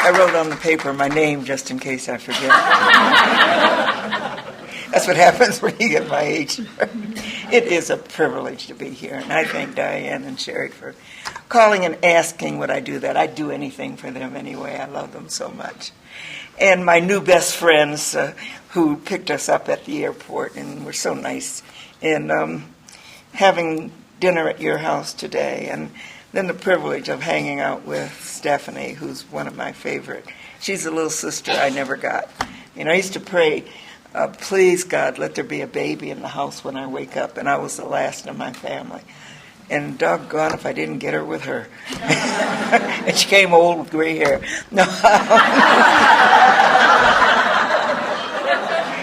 I wrote on the paper my name just in case I forget. That's what happens when you get my age. It is a privilege to be here, and I thank Diane and Sherry for calling and asking would I do that. I'd do anything for them anyway. I love them so much. And my new best friends who picked us up at the airport and were so nice, and having dinner at your house today, and then the privilege of hanging out with Stephanie, who's one of my favorite. She's a little sister I never got. I used to pray, please, God, let there be a baby in the house when I wake up, and I was the last in my family. And doggone if I didn't get her with her. And she came old with gray hair. No.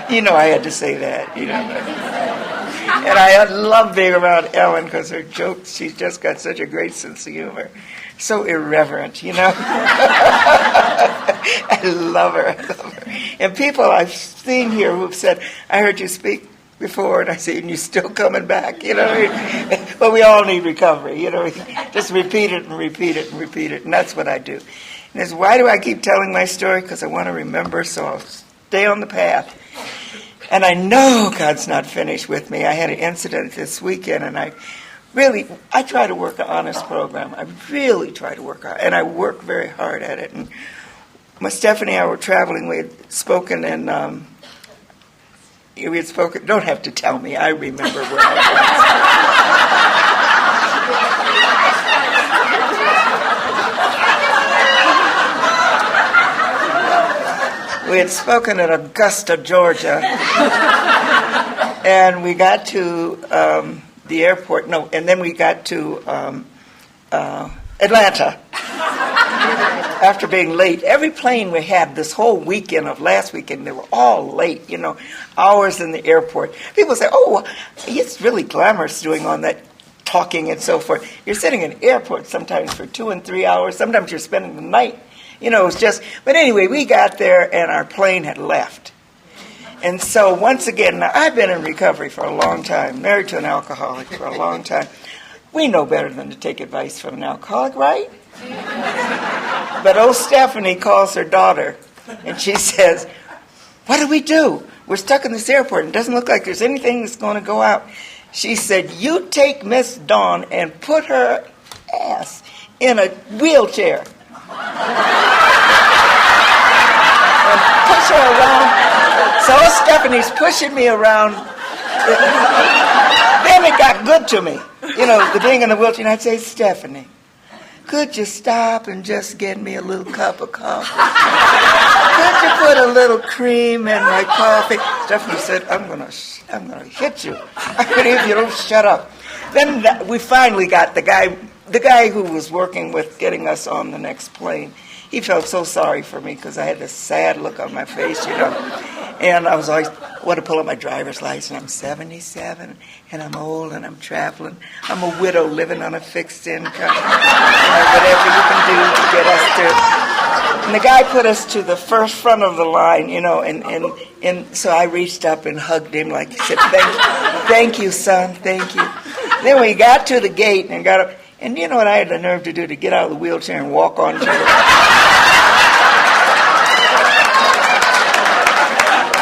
I had to say that, And I love being around Ellen because her jokes, she's just got such a great sense of humor. So irreverent, I love her. And people I've seen here who've said, I heard you speak before, and I say, and you're still coming back, But we all need recovery, Just repeat it and repeat it and repeat it, and that's what I do. And it's why do I keep telling my story? Because I want to remember, so I'll stay on the path. And I know God's not finished with me. I had an incident this weekend, and I try to work an honest program. I really try to work hard, and I work very hard at it. And Stephanie and I were traveling. We had spoken in, don't have to tell me, I remember where I was. We had spoken at Augusta, Georgia, and we got to the airport. No, and then we got to Atlanta after being late. Every plane we had this whole weekend of last weekend, they were all late, hours in the airport. People say, oh, it's really glamorous doing all that talking and so forth. You're sitting in airports sometimes for 2 and 3 hours. Sometimes you're spending the night. It's just, but anyway, we got there and our plane had left. And so once again, now I've been in recovery for a long time, married to an alcoholic for a long time. We know better than to take advice from an alcoholic, right? But old Stephanie calls her daughter and she says, what do we do? We're stuck in this airport and it doesn't look like there's anything that's going to go out. She said, you take Miss Dawn and put her ass in a wheelchair. And push her around. So Stephanie's pushing me around. Then it got good to me. The being in the wheelchair. And I'd say, Stephanie, could you stop and just get me a little cup of coffee? Could you put a little cream in my coffee? Stephanie said, I'm gonna hit you. If you don't shut up. Then we finally got the guy who was working with getting us on the next plane. He felt so sorry for me because I had this sad look on my face, And I was always, want to pull up my driver's license. I'm 77, and I'm old, and I'm traveling. I'm a widow living on a fixed income. Whatever you can do to get us to. And the guy put us to the first front of the line, and so I reached up and hugged him like he said, thank you, son, thank you. Then we got to the gate and got up. And you know what I had the nerve to do? To get out of the wheelchair and walk on to it.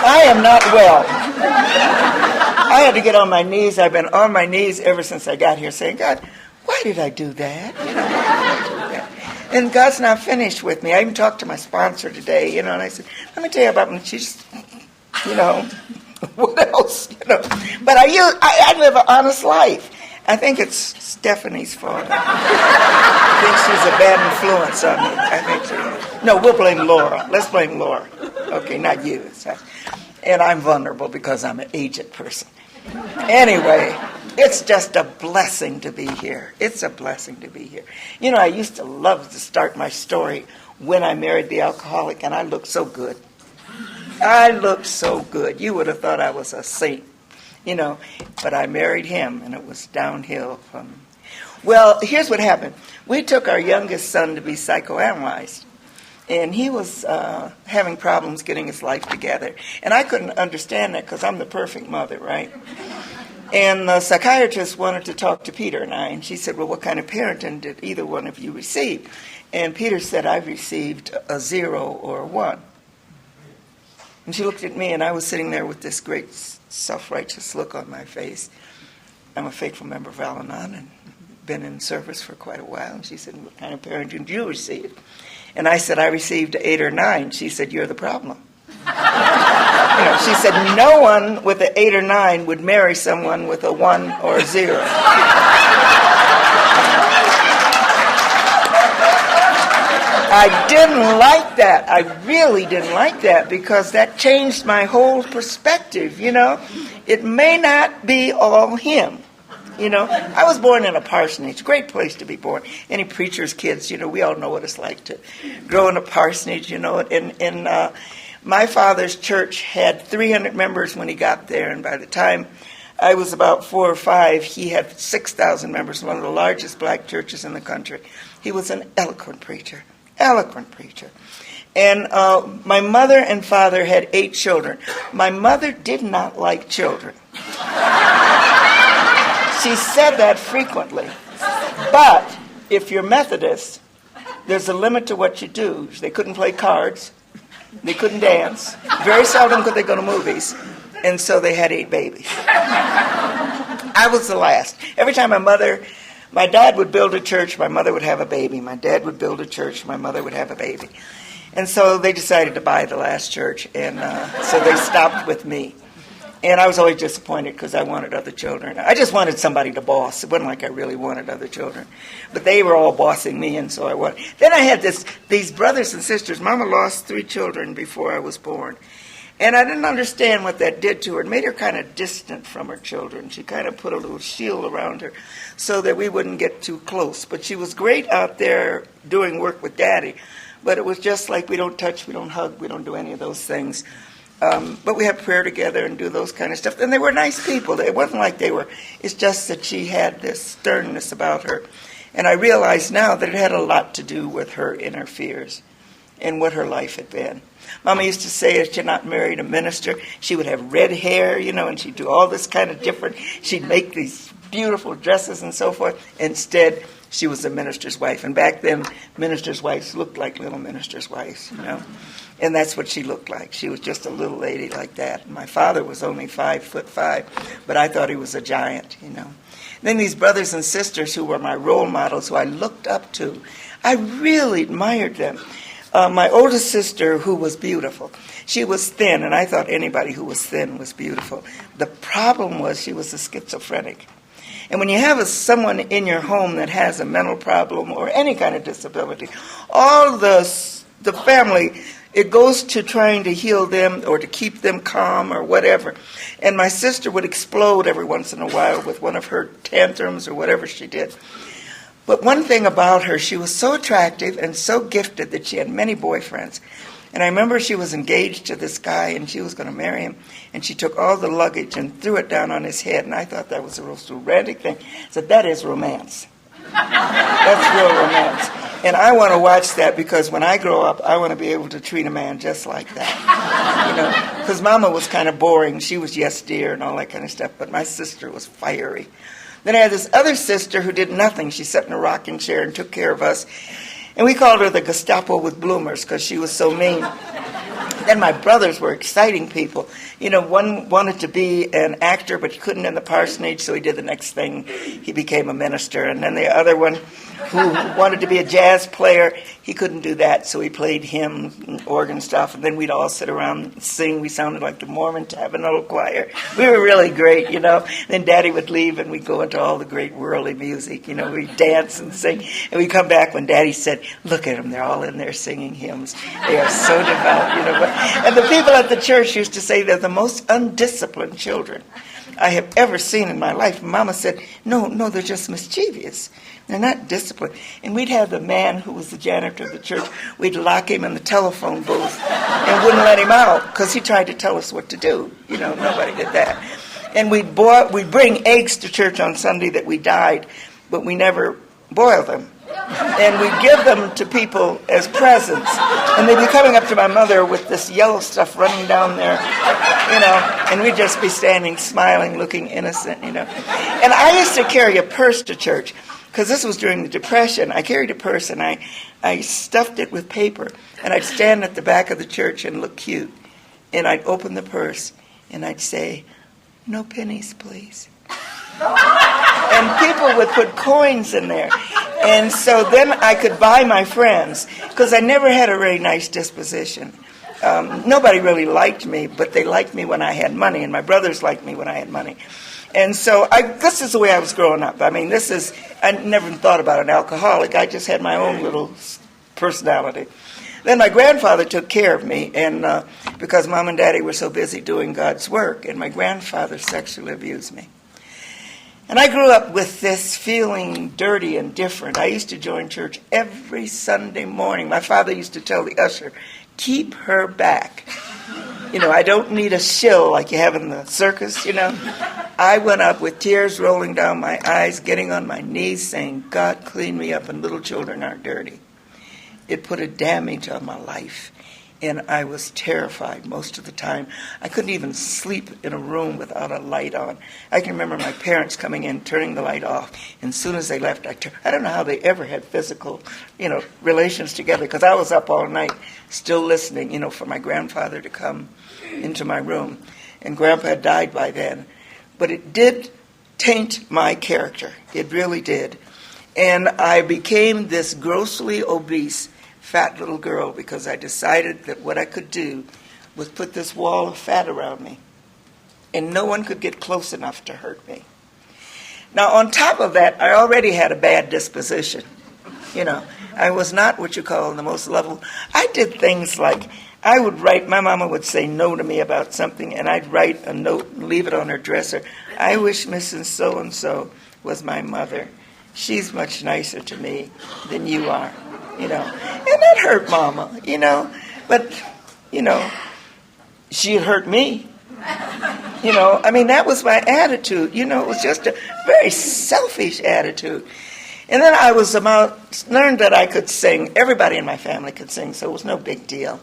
I am not well. I had to get on my knees. I've been on my knees ever since I got here saying, God, why did I do that? Why did I do that? And God's not finished with me. I even talked to my sponsor today, and I said, let me tell you about me. She's, what else? But I live an honest life. I think it's Stephanie's fault. I think she's a bad influence on me. I think she is. No, we'll blame Laura. Let's blame Laura. Okay, not you. And I'm vulnerable because I'm an aged person. Anyway, it's just a blessing to be here. It's a blessing to be here. I used to love to start my story when I married the alcoholic, and I looked so good. I looked so good. You would have thought I was a saint. But I married him, and it was downhill from. Well, here's what happened. We took our youngest son to be psychoanalyzed, and he was having problems getting his life together. And I couldn't understand that because I'm the perfect mother, right? And the psychiatrist wanted to talk to Peter and I, and she said, well, what kind of parenting did either one of you receive? And Peter said, I've received a 0 or a 1. And she looked at me, and I was sitting there with this great self-righteous look on my face. I'm a faithful member of Al-Anon and been in service for quite a while. And she said, what kind of parenting did you receive? And I said, I received 8 or 9. She said, you're the problem. She said, no one with an 8 or 9 would marry someone with a 1 or a 0. I didn't like that. I really didn't like that, because that changed my whole perspective, It may not be all him, I was born in a parsonage, great place to be born. Any preacher's kids, we all know what it's like to grow in a parsonage, And my father's church had 300 members when he got there, and by the time I was about 4 or 5, he had 6,000 members, one of the largest black churches in the country. He was an eloquent preacher. And my mother and father had 8 children. My mother did not like children. She said that frequently. But if you're Methodist, there's a limit to what you do. They couldn't play cards. They couldn't dance. Very seldom could they go to movies. And so they had 8 babies. I was the last. Every time my dad would build a church, my mother would have a baby. My dad would build a church, my mother would have a baby. And so they decided to buy the last church, and so they stopped with me. And I was always disappointed because I wanted other children. I just wanted somebody to boss. It wasn't like I really wanted other children. But they were all bossing me, and so I wanted. Then I had these brothers and sisters. Mama lost 3 children before I was born. And I didn't understand what that did to her. It made her kind of distant from her children. She kind of put a little shield around her so that we wouldn't get too close. But she was great out there doing work with Daddy. But it was just like we don't touch, we don't hug, we don't do any of those things. But we had prayer together and do those kind of stuff. And they were nice people. It wasn't like they were. It's just that she had this sternness about her. And I realize now that it had a lot to do with her inner fears and what her life had been. Mama used to say if she not married a minister, she would have red hair, and she'd do all this kind of different, she'd make these beautiful dresses and so forth. Instead, she was a minister's wife. And back then, ministers' wives looked like little ministers' wives, And that's what she looked like. She was just a little lady like that. My father was only 5'5", but I thought he was a giant, Then these brothers and sisters who were my role models, who I looked up to, I really admired them. My oldest sister, who was beautiful, she was thin, and I thought anybody who was thin was beautiful. The problem was she was a schizophrenic. And when you have someone in your home that has a mental problem or any kind of disability, all the family, it goes to trying to heal them or to keep them calm or whatever. And my sister would explode every once in a while with one of her tantrums or whatever she did. But one thing about her, she was so attractive and so gifted that she had many boyfriends. And I remember she was engaged to this guy and she was going to marry him. And she took all the luggage and threw it down on his head. And I thought that was the most romantic thing. I said, that is romance. That's real romance. And I want to watch that because when I grow up, I want to be able to treat a man just like that. Because Mama was kind of boring. She was yes dear and all that kind of stuff. But my sister was fiery. Then I had this other sister who did nothing. She sat in a rocking chair and took care of us. And we called her the Gestapo with bloomers because she was so mean. Then my brothers were exciting people. One wanted to be an actor, but he couldn't in the parsonage, so he did the next thing. He became a minister. And then the other one who wanted to be a jazz player, he couldn't do that, so he played hymn and organ stuff. And then we'd all sit around and sing. We sounded like the Mormon Tabernacle Choir. We were really great, Then Daddy would leave, and we'd go into all the great worldly music. We'd dance and sing. And we'd come back when Daddy said, look at them, they're all in there singing hymns. They are so devout, And the people at the church used to say they're the most undisciplined children I have ever seen in my life. Mama said, no, they're just mischievous. They're not disciplined. And we'd have the man who was the janitor of the church, we'd lock him in the telephone booth and wouldn't let him out because he tried to tell us what to do. Nobody did that. And we'd bring eggs to church on Sunday that we dyed, but we never boiled them. And we'd give them to people as presents. And they'd be coming up to my mother with this yellow stuff running down there, and we'd just be standing, smiling, looking innocent, And I used to carry a purse to church, because this was during the Depression. I carried a purse, and I stuffed it with paper, and I'd stand at the back of the church and look cute. And I'd open the purse, and I'd say, "No pennies, please." And people would put coins in there. And so then I could buy my friends, because I never had a very nice disposition. Nobody really liked me, but they liked me when I had money, and my brothers liked me when I had money. And so this is the way I was growing up. I mean, I never thought about an alcoholic. I just had my own little personality. Then my grandfather took care of me, and because Mom and Daddy were so busy doing God's work, and my grandfather sexually abused me. And I grew up with this feeling dirty and different. I used to join church every Sunday morning. My father used to tell the usher, "Keep her back. I don't need a shill like you have in the circus, I went up with tears rolling down my eyes, getting on my knees, saying, "God, clean me up, and little children aren't dirty." It put a damage on my life, and I was terrified most of the time. I couldn't even sleep in a room without a light on. I can remember my parents coming in, turning the light off, and as soon as they left, I don't know how they ever had physical, relations together, because I was up all night still listening, for my grandfather to come into my room. And Grandpa had died by then. But it did taint my character. It really did. And I became this grossly obese, fat little girl, because I decided that what I could do was put this wall of fat around me, and no one could get close enough to hurt me. Now, on top of that, I already had a bad disposition. I was not what you call the most lovable. I did things like, I would write, my mama would say no to me about something, and I'd write a note and leave it on her dresser. "I wish Mrs. So-and-so was my mother. She's much nicer to me than you are." And that hurt Mama, but, she hurt me. That was my attitude. It was just a very selfish attitude. And then I learned that I could sing. Everybody in my family could sing, so it was no big deal.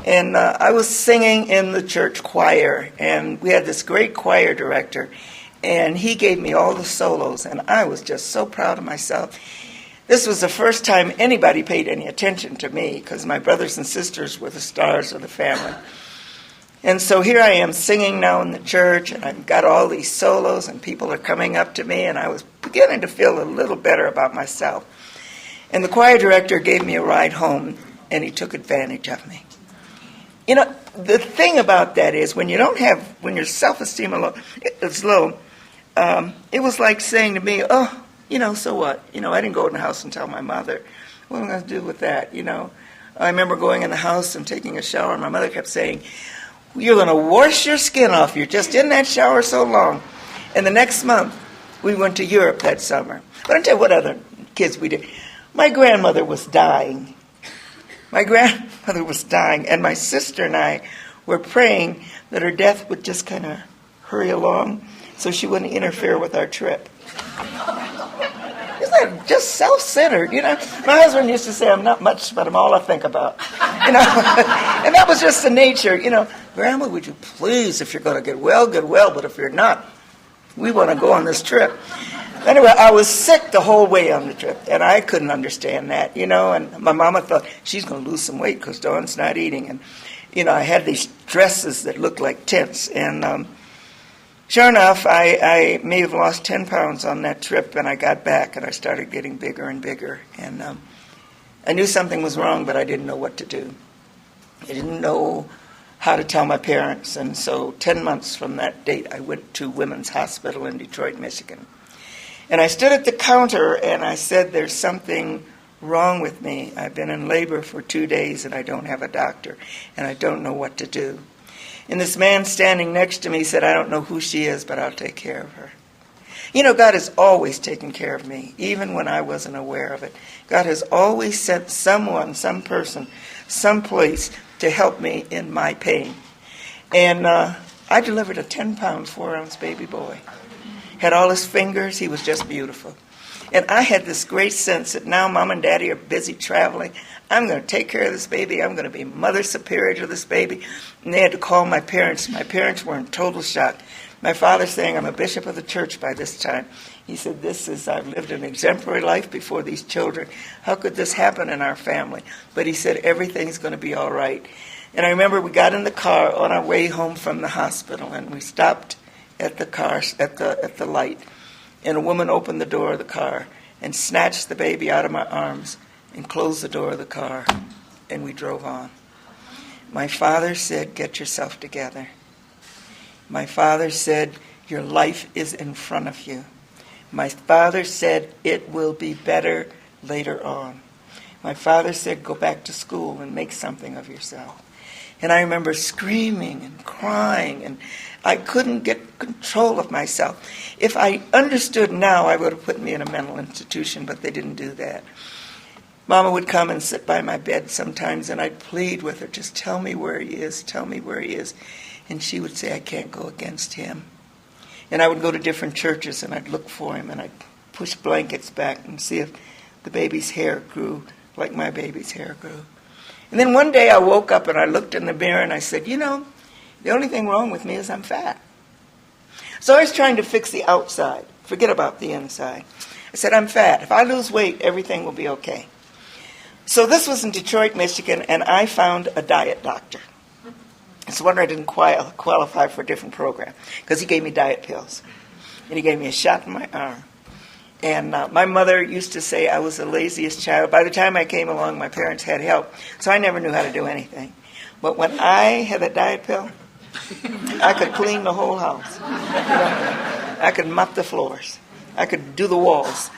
And I was singing in the church choir, and we had this great choir director, and he gave me all the solos, and I was just so proud of myself. This was the first time anybody paid any attention to me, because my brothers and sisters were the stars of the family. And so here I am singing now in the church, and I've got all these solos, and people are coming up to me, and I was beginning to feel a little better about myself. And the choir director gave me a ride home, and he took advantage of me. The thing about that is when your self-esteem is low, it was like saying to me, "Oh, so what? I didn't go in the house and tell my mother. What am I going to do with that, I remember going in the house and taking a shower, and my mother kept saying, "You're going to wash your skin off. You're just in that shower so long." And the next month, we went to Europe that summer. But I'll tell you what other kids we did. My grandmother was dying. And my sister and I were praying that her death would just kind of hurry along so she wouldn't interfere with our trip. Isn't that just self-centered, My husband used to say, "I'm not much, but I'm all I think about." And that was just the nature, "Grandma, would you please, if you're going to get well, but if you're not, we want to go on this trip." Anyway, I was sick the whole way on the trip, and I couldn't understand that, and my mama thought, she's going to lose some weight because Dawn's not eating. And, I had these dresses that looked like tents, and sure enough, I may have lost 10 pounds on that trip, and I got back, and I started getting bigger and bigger. And I knew something was wrong, but I didn't know what to do. I didn't know how to tell my parents, and so 10 months from that date, I went to Women's Hospital in Detroit, Michigan. And I stood at the counter, and I said, "There's something wrong with me. I've been in labor for 2 days, and I don't have a doctor, and I don't know what to do." And this man standing next to me said, "I don't know who she is, but I'll take care of her." God has always taken care of me, even when I wasn't aware of it. God has always sent someone, some person, someplace to help me in my pain. And I delivered a 10-pound, 4-ounce baby boy. had all his fingers. He was just beautiful. And I had this great sense that now Mom and Daddy are busy traveling. I'm going to take care of this baby. I'm going to be mother superior to this baby. And they had to call my parents. My parents were in total shock. My father saying, I'm a bishop of the church by this time. He said, I've lived an exemplary life before these children. How could this happen in our family? But he said, everything's going to be all right. And I remember we got in the car on our way home from the hospital, and we stopped at the car, at the light. And a woman opened the door of the car and snatched the baby out of my arms and closed the door of the car, and we drove on. My father said, get yourself together. My father said, your life is in front of you. My father said, it will be better later on. My father said, go back to school and make something of yourself. And I remember screaming and crying, and I couldn't get control of myself. If I understood now, I would have put me in a mental institution, but they didn't do that. Mama would come and sit by my bed sometimes, and I'd plead with her, just tell me where he is, tell me where he is. And she would say, I can't go against him. And I would go to different churches, and I'd look for him, and I'd push blankets back and see if the baby's hair grew like my baby's hair grew. And then one day I woke up and I looked in the mirror and I said, the only thing wrong with me is I'm fat. So I was trying to fix the outside, forget about the inside. I said, I'm fat. If I lose weight, everything will be okay. So this was in Detroit, Michigan, and I found a diet doctor. It's a wonder I didn't qualify for a different program, because he gave me diet pills. And he gave me a shot in my arm. And my mother used to say I was the laziest child. By the time I came along, my parents had help, so I never knew how to do anything. But when I had that diet pill, I could clean the whole house. I could mop the floors. I could do the walls.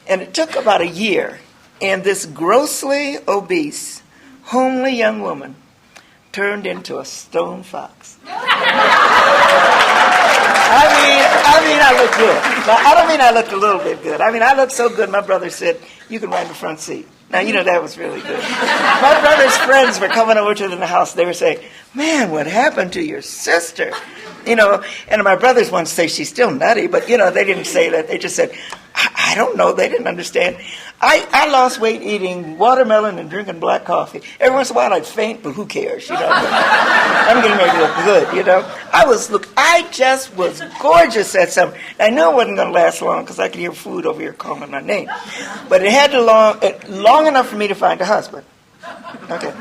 And it took about a year, and this grossly obese, homely young woman turned into a stone fox. I look good. Now, I don't mean I looked a little bit good. I looked so good, my brother said, you can ride in the front seat. Now, that was really good. My brother's friends were coming over to the house. They were saying, man, what happened to your sister? And my brothers once say she's still nutty, but, they didn't say that. They just said, I don't know. They didn't understand. I lost weight eating watermelon and drinking black coffee. Every once in a while I'd faint, but who cares, I'm getting ready to look good, I just was gorgeous that summer. I knew it wasn't going to last long because I could hear food over here calling my name. But it had to long enough for me to find a husband. Okay.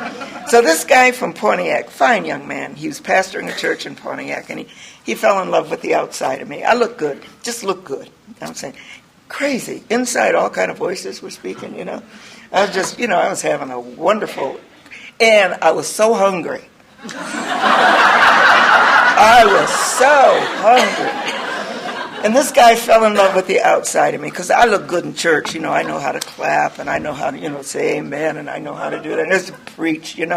So this guy from Pontiac, fine young man, he was pastoring a church in Pontiac, and he fell in love with the outside of me. I look good, just look good. I'm saying, crazy. Inside, all kind of voices were speaking, I was just, I was having a wonderful, and I was so hungry. I was so hungry. And this guy fell in love with the outside of me because I look good in church. I know how to clap, and I know how to, say amen, and I know how to do that. And just preach, And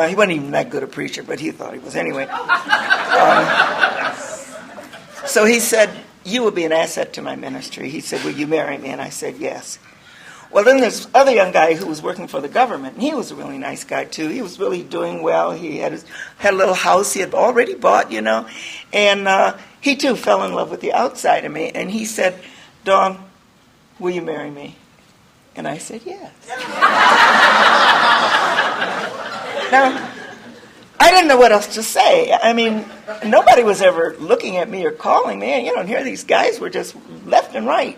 he wasn't even that good a preacher, but he thought he was anyway. So he said, you will be an asset to my ministry. He said, will you marry me? And I said, yes. Well, then there's other young guy who was working for the government, and he was a really nice guy, too. He was really doing well. He had a little house he had already bought, and he, too, fell in love with the outside of me, and he said, Dawn, will you marry me? And I said, yes. Now, I didn't know what else to say. Nobody was ever looking at me or calling me, and, here these guys were just left and right,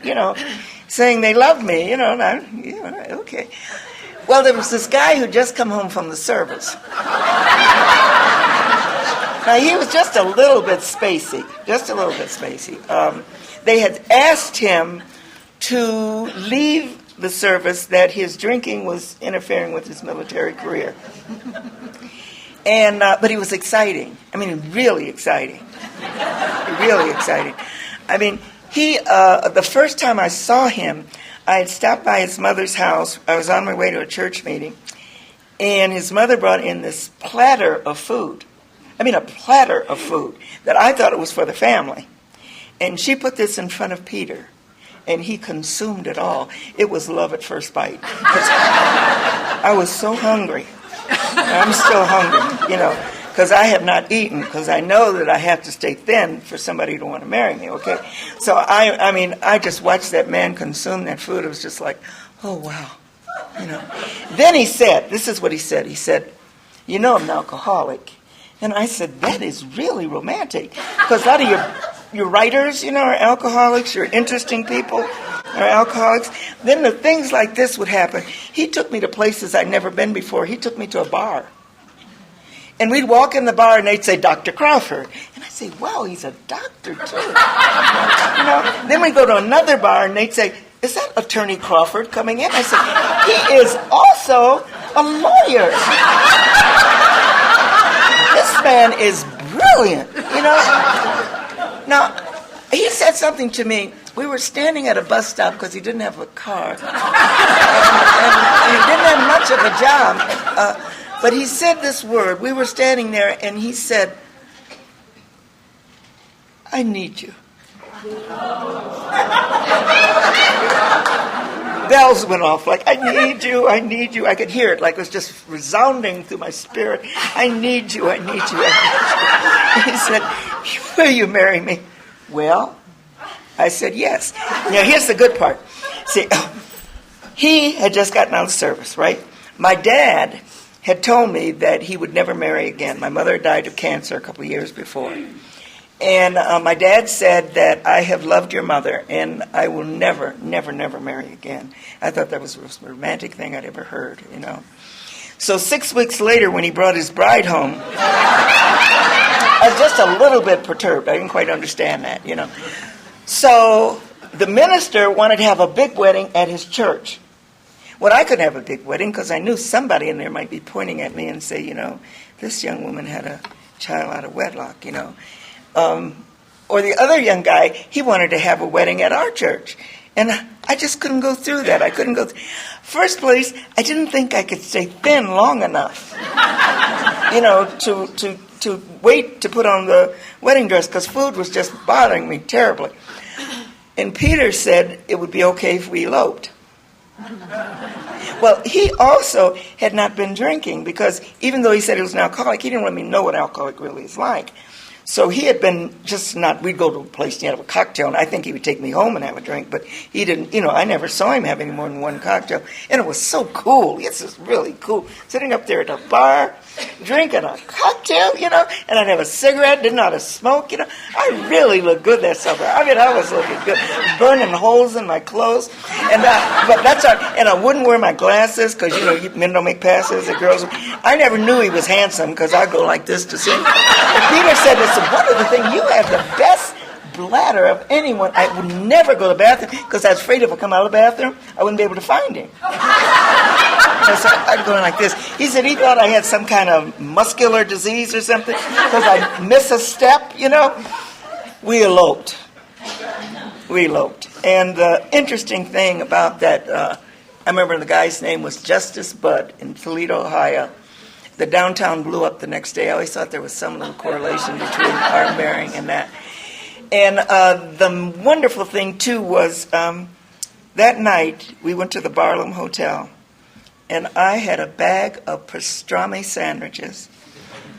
saying they loved me, okay. Well, there was this guy who just come home from the service. Now, he was just a little bit spacey, They had asked him to leave the service, that his drinking was interfering with his military career. And but he was exciting. Really exciting. Really exciting. The first time I saw him, I had stopped by his mother's house. I was on my way to a church meeting, and his mother brought in this platter of food. A platter of food that I thought it was for the family. And she put this in front of Peter, and he consumed it all. It was love at first bite. I was so hungry. I'm still hungry, because I have not eaten, because I know that I have to stay thin for somebody to want to marry me, okay? So, I just watched that man consume that food. It was just like, oh, wow, you know. Then he said, this is what he said. He said, you know I'm an alcoholic. And I said, that is really romantic, because a lot of your writers, you know, are alcoholics. Your interesting people are alcoholics. Then the things like this would happen. He took me to places I'd never been before. He took me to a bar. And we'd walk in the bar and they'd say, Dr. Crawford. And I'd say, wow, he's a doctor too. You know, then we'd go to another bar and they'd say, is that Attorney Crawford coming in? I said, he is also a lawyer. This man is brilliant, you know. Now, he said something to me. We were standing at a bus stop because he didn't have a car. And he didn't have much of a job. But he said this word. We were standing there, and he said, I need you. Bells went off like, I need you, I need you. I could hear it like it was just resounding through my spirit. I need you, I need you, I need you. He said, will you marry me? Well, I said yes. Now, here's the good part. See, he had just gotten out of service, right? My dad had told me that he would never marry again. My mother died of cancer a couple of years before. And my dad said that I have loved your mother and I will never, never, never marry again. I thought that was the most romantic thing I'd ever heard, you know. So 6 weeks later, when he brought his bride home, I was just a little bit perturbed. I didn't quite understand that, you know. So the minister wanted to have a big wedding at his church. Well, I couldn't have a big wedding because I knew somebody in there might be pointing at me and say, you know, this young woman had a child out of wedlock, you know. Or the other young guy, he wanted to have a wedding at our church. And I just couldn't go through that. I couldn't go through. First place, I didn't think I could stay thin long enough, you know, to wait to put on the wedding dress because food was just bothering me terribly. And Peter said it would be okay if we eloped. Well, he also had not been drinking because even though he said he was an alcoholic, he didn't let me know what alcoholic really is like. So he had been just not, we'd go to a place and have a cocktail, and I think he would take me home and have a drink, but he didn't, you know, I never saw him have any more than one cocktail. And it was so cool. This is really cool. Sitting up there at a bar, drinking a cocktail, you know, and I'd have a cigarette, didn't know how to smoke, you know. I really looked good that summer. I mean, I was looking good. Burning holes in my clothes. And but that's all right. And I wouldn't wear my glasses because, you know, men don't make passes at girls. I never knew he was handsome because I go like this to sing. But Peter said this. One of the things, you have the best bladder of anyone. I would never go to the bathroom because I was afraid if I come out of the bathroom, I wouldn't be able to find him. So I'd go in like this. He said he thought I had some kind of muscular disease or something because I miss a step, you know. We eloped. And the interesting thing about that, I remember the guy's name was Justice Budd in Toledo, Ohio. The downtown blew up the next day. I always thought there was some little correlation between our marrying and that. And the wonderful thing, too, was that night we went to the Barnum Hotel, and I had a bag of pastrami sandwiches,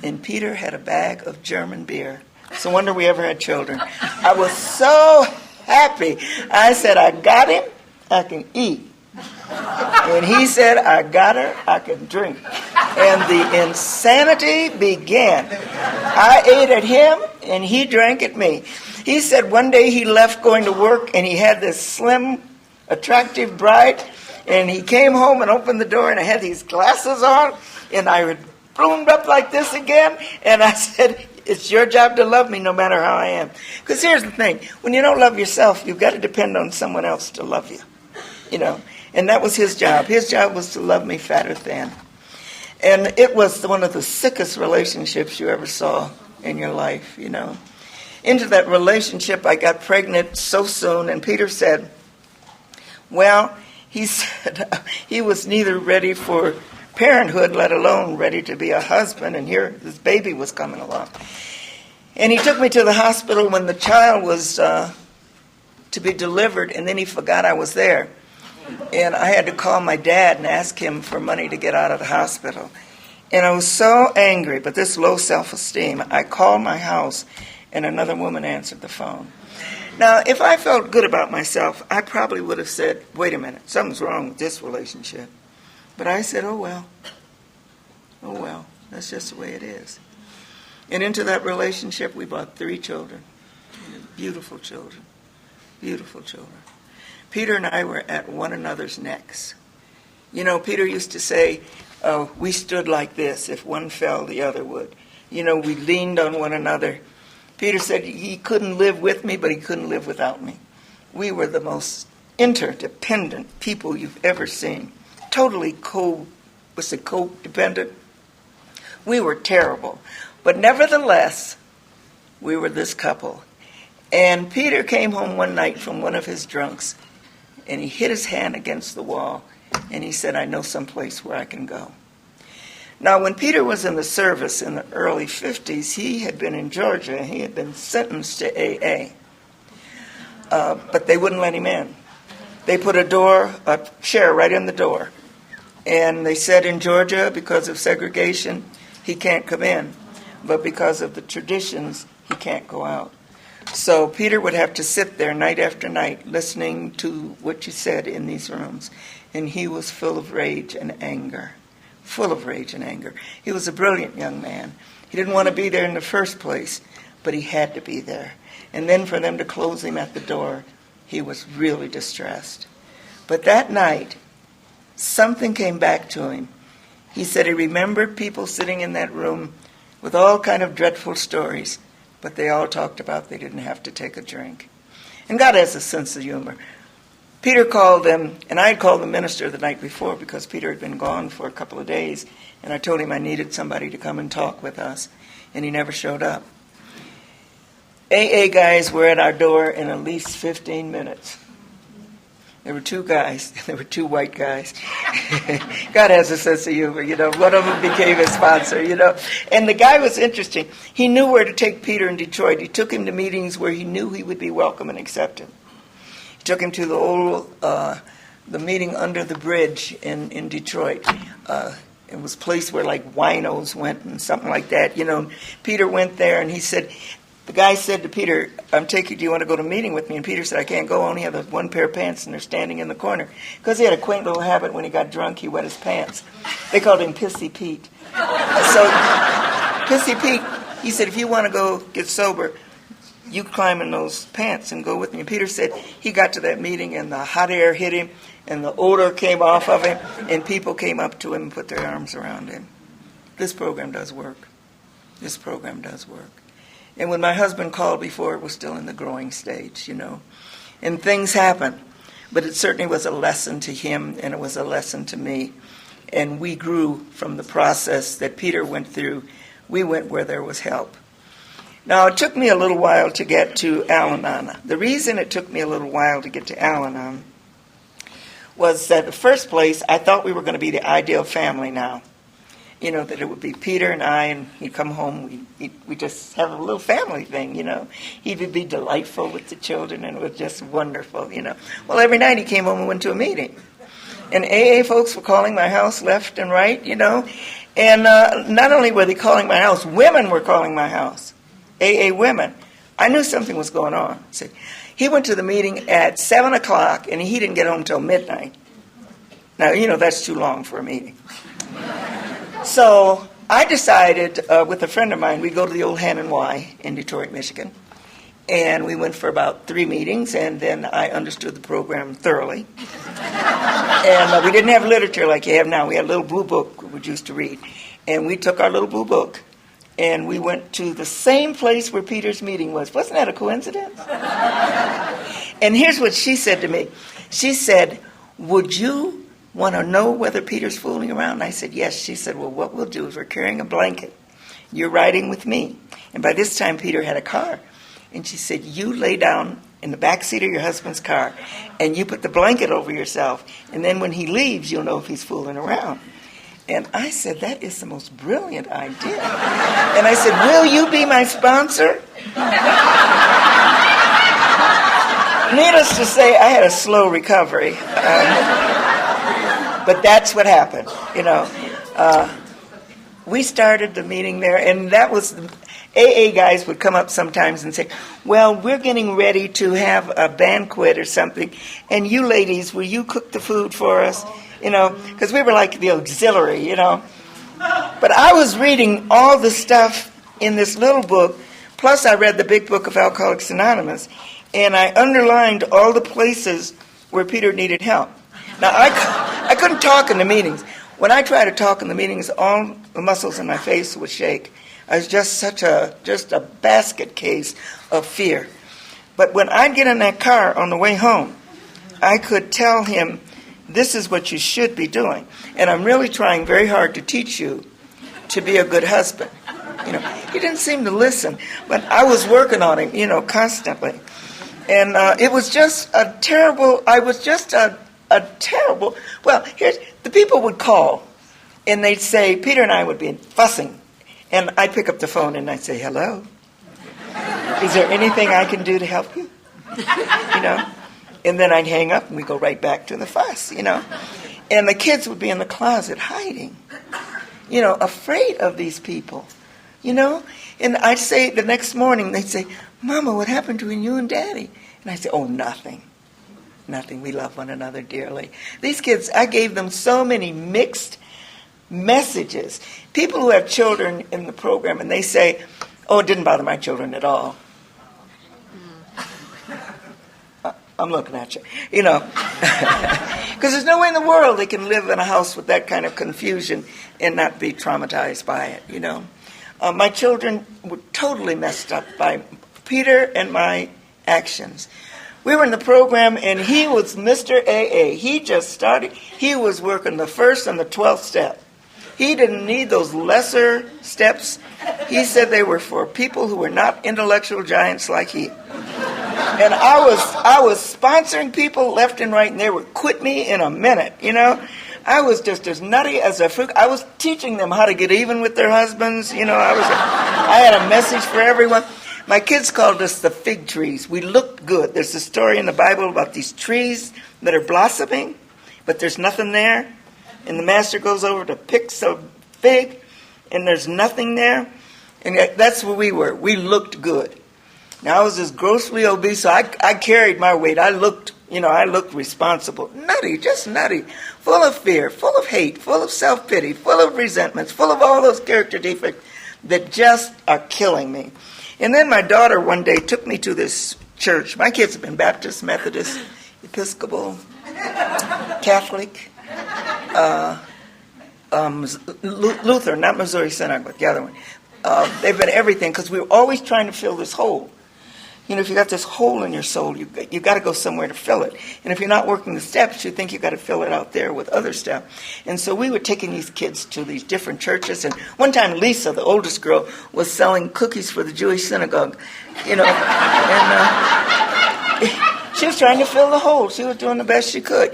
and Peter had a bag of German beer. It's a wonder we ever had children. I was so happy. I said, I got him, I can eat. And he said, I got her, I can drink. And the insanity began. I ate at him, and he drank at me. He said one day he left going to work, and he had this slim, attractive bride, and he came home and opened the door, and I had these glasses on, and I had bloomed up like this again, and I said, it's your job to love me no matter how I am. Because here's the thing. When you don't love yourself, you've got to depend on someone else to love you. You know, and that was his job. His job was to love me fat or thin. And it was one of the sickest relationships you ever saw in your life, you know. Into that relationship, I got pregnant so soon, and Peter said, well, he said he was neither ready for parenthood, let alone ready to be a husband, and here this baby was coming along. And he took me to the hospital when the child was to be delivered, and then he forgot I was there. And I had to call my dad and ask him for money to get out of the hospital. And I was so angry, but this low self-esteem, I called my house, and another woman answered the phone. Now, if I felt good about myself, I probably would have said, wait a minute, something's wrong with this relationship. But I said, oh well, that's just the way it is. And into that relationship, we brought 3 children, beautiful children, beautiful children. Peter and I were at one another's necks. You know, Peter used to say, we stood like this. If one fell, the other would. You know, we leaned on one another. Peter said he couldn't live with me, but he couldn't live without me. We were the most interdependent people you've ever seen. Totally codependent. We were terrible. But nevertheless, we were this couple. And Peter came home one night from one of his drunks, and he hit his hand against the wall, and he said, I know some place where I can go. Now, when Peter was in the service in the early 50s, he had been in Georgia. He had been sentenced to AA. But they wouldn't let him in. They put a chair right in the door. And they said in Georgia, because of segregation, he can't come in. But because of the traditions, he can't go out. So Peter would have to sit there night after night listening to what you said in these rooms. And he was full of rage and anger. Full of rage and anger. He was a brilliant young man. He didn't want to be there in the first place, but he had to be there. And then for them to close him at the door, he was really distressed. But that night, something came back to him. He said he remembered people sitting in that room with all kind of dreadful stories, but they all talked about they didn't have to take a drink. And God has a sense of humor. Peter called them, and I had called the minister the night before because Peter had been gone for a couple of days, and I told him I needed somebody to come and talk with us, and he never showed up. AA guys were at our door in at least 15 minutes. There were 2 guys. There were 2 white guys. God has a sense of humor, you know. One of them became his sponsor, you know. And the guy was interesting. He knew where to take Peter in Detroit. He took him to meetings where he knew he would be welcome and accepted. He took him to the meeting under the bridge in Detroit. It was a place where like winos went and something like that, you know. Peter went there and he said, the guy said to Peter, do you want to go to a meeting with me? And Peter said, I can't go. I only have 1 pair of pants, and they're standing in the corner. Because he had a quaint little habit when he got drunk, he wet his pants. They called him Pissy Pete. So Pissy Pete, he said, if you want to go get sober, you climb in those pants and go with me. And Peter said he got to that meeting, and the hot air hit him, and the odor came off of him, and people came up to him and put their arms around him. This program does work. This program does work. And when my husband called before, it was still in the growing stage, you know. And things happen. But it certainly was a lesson to him, and it was a lesson to me. And we grew from the process that Peter went through. We went where there was help. Now, it took me a little while to get to Al-Anon. The reason it took me a little while to get to Al-Anon was that in the first place, I thought we were going to be the ideal family now. You know, that it would be Peter and I, and he'd come home, we just have a little family thing, you know. He would be delightful with the children, and it was just wonderful, you know. Well, every night he came home and went to a meeting. And AA folks were calling my house left and right, you know. And not only were they calling my house, women were calling my house. AA women. I knew something was going on. See, he went to the meeting at 7 o'clock, and he didn't get home till midnight. Now, you know, that's too long for a meeting. So I decided with a friend of mine, we'd go to the old Han and Y in Detroit, Michigan. And we went for about 3 meetings, and then I understood the program thoroughly. And we didn't have literature like you have now. We had a little blue book we used to read. And we took our little blue book, and we went to the same place where Peter's meeting was. Wasn't that a coincidence? And here's what she said to me. She said, would you want to know whether Peter's fooling around? And I said, yes. She said, well, what we'll do is we're carrying a blanket. You're riding with me. And by this time, Peter had a car. And she said, you lay down in the back seat of your husband's car, and you put the blanket over yourself. And then when he leaves, you'll know if he's fooling around. And I said, that is the most brilliant idea. And I said, will you be my sponsor? Needless to say, I had a slow recovery. But that's what happened, you know. we started the meeting there, and that was, AA guys would come up sometimes and say, well, we're getting ready to have a banquet or something, and you ladies, will you cook the food for us? Because we were like the auxiliary, But I was reading all the stuff in this little book, plus I read the big book of Alcoholics Anonymous, and I underlined all the places where Peter needed help. Now, I couldn't talk in the meetings. When I tried to talk in the meetings, all the muscles in my face would shake. I was just just a basket case of fear. But when I'd get in that car on the way home, I could tell him, this is what you should be doing. And I'm really trying very hard to teach you to be a good husband. He didn't seem to listen, but I was working on him, constantly. And it was just a terrible, well, here's, the people would call, and they'd say, Peter and I would be fussing. And I'd pick up the phone and I'd say, hello, is there anything I can do to help you? And then I'd hang up and we'd go right back to the fuss, And the kids would be in the closet hiding, afraid of these people, And I'd say the next morning, they'd say, Mama, what happened between you and Daddy? And I'd say, oh, nothing. Nothing. We love one another dearly. These kids, I gave them so many mixed messages. People who have children in the program, and they say, oh, it didn't bother my children at all. I'm looking at you. Because there's no way in the world they can live in a house with that kind of confusion and not be traumatized by it, My children were totally messed up by Peter and my actions. We were in the program, and he was Mr. AA. He just started. He was working the first and the 12th step. He didn't need those lesser steps. He said they were for people who were not intellectual giants like he. And I was sponsoring people left and right, and they would quit me in a minute, I was just as nutty as a fruit. I was teaching them how to get even with their husbands, I had a message for everyone. My kids called us the fig trees. We looked good. There's a story in the Bible about these trees that are blossoming, but there's nothing there. And the master goes over to pick some fig, and there's nothing there. And that's what we were. We looked good. Now, I was just grossly obese, so I carried my weight. I looked responsible. Nutty, just nutty. Full of fear, full of hate, full of self-pity, full of resentments, full of all those character defects that just are killing me. And then my daughter one day took me to this church. My kids have been Baptist, Methodist, Episcopal, Catholic, Lutheran, not Missouri Synod, but the other one. They've been everything because we were always trying to fill this hole. If you got this hole in your soul, you got to go somewhere to fill it. And if you're not working the steps, you think you got to fill it out there with other stuff. And so we were taking these kids to these different churches. And one time, Lisa, the oldest girl, was selling cookies for the Jewish synagogue. And she was trying to fill the hole. She was doing the best she could.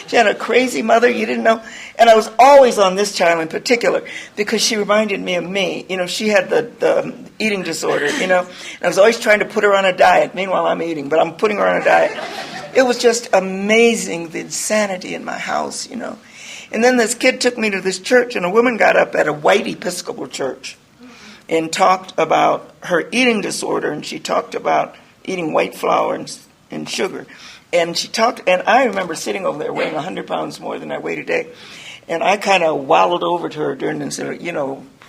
She had a crazy mother you didn't know. And I was always on this child in particular because she reminded me of me. She had the eating disorder, And I was always trying to put her on a diet. Meanwhile, I'm eating, but I'm putting her on a diet. It was just amazing, the insanity in my house, And then this kid took me to this church, and a woman got up at a white Episcopal church and talked about her eating disorder, and she talked about eating white flour and sugar. And and I remember sitting over there weighing 100 pounds more than I weigh today. And I kind of wallowed over to her during and said,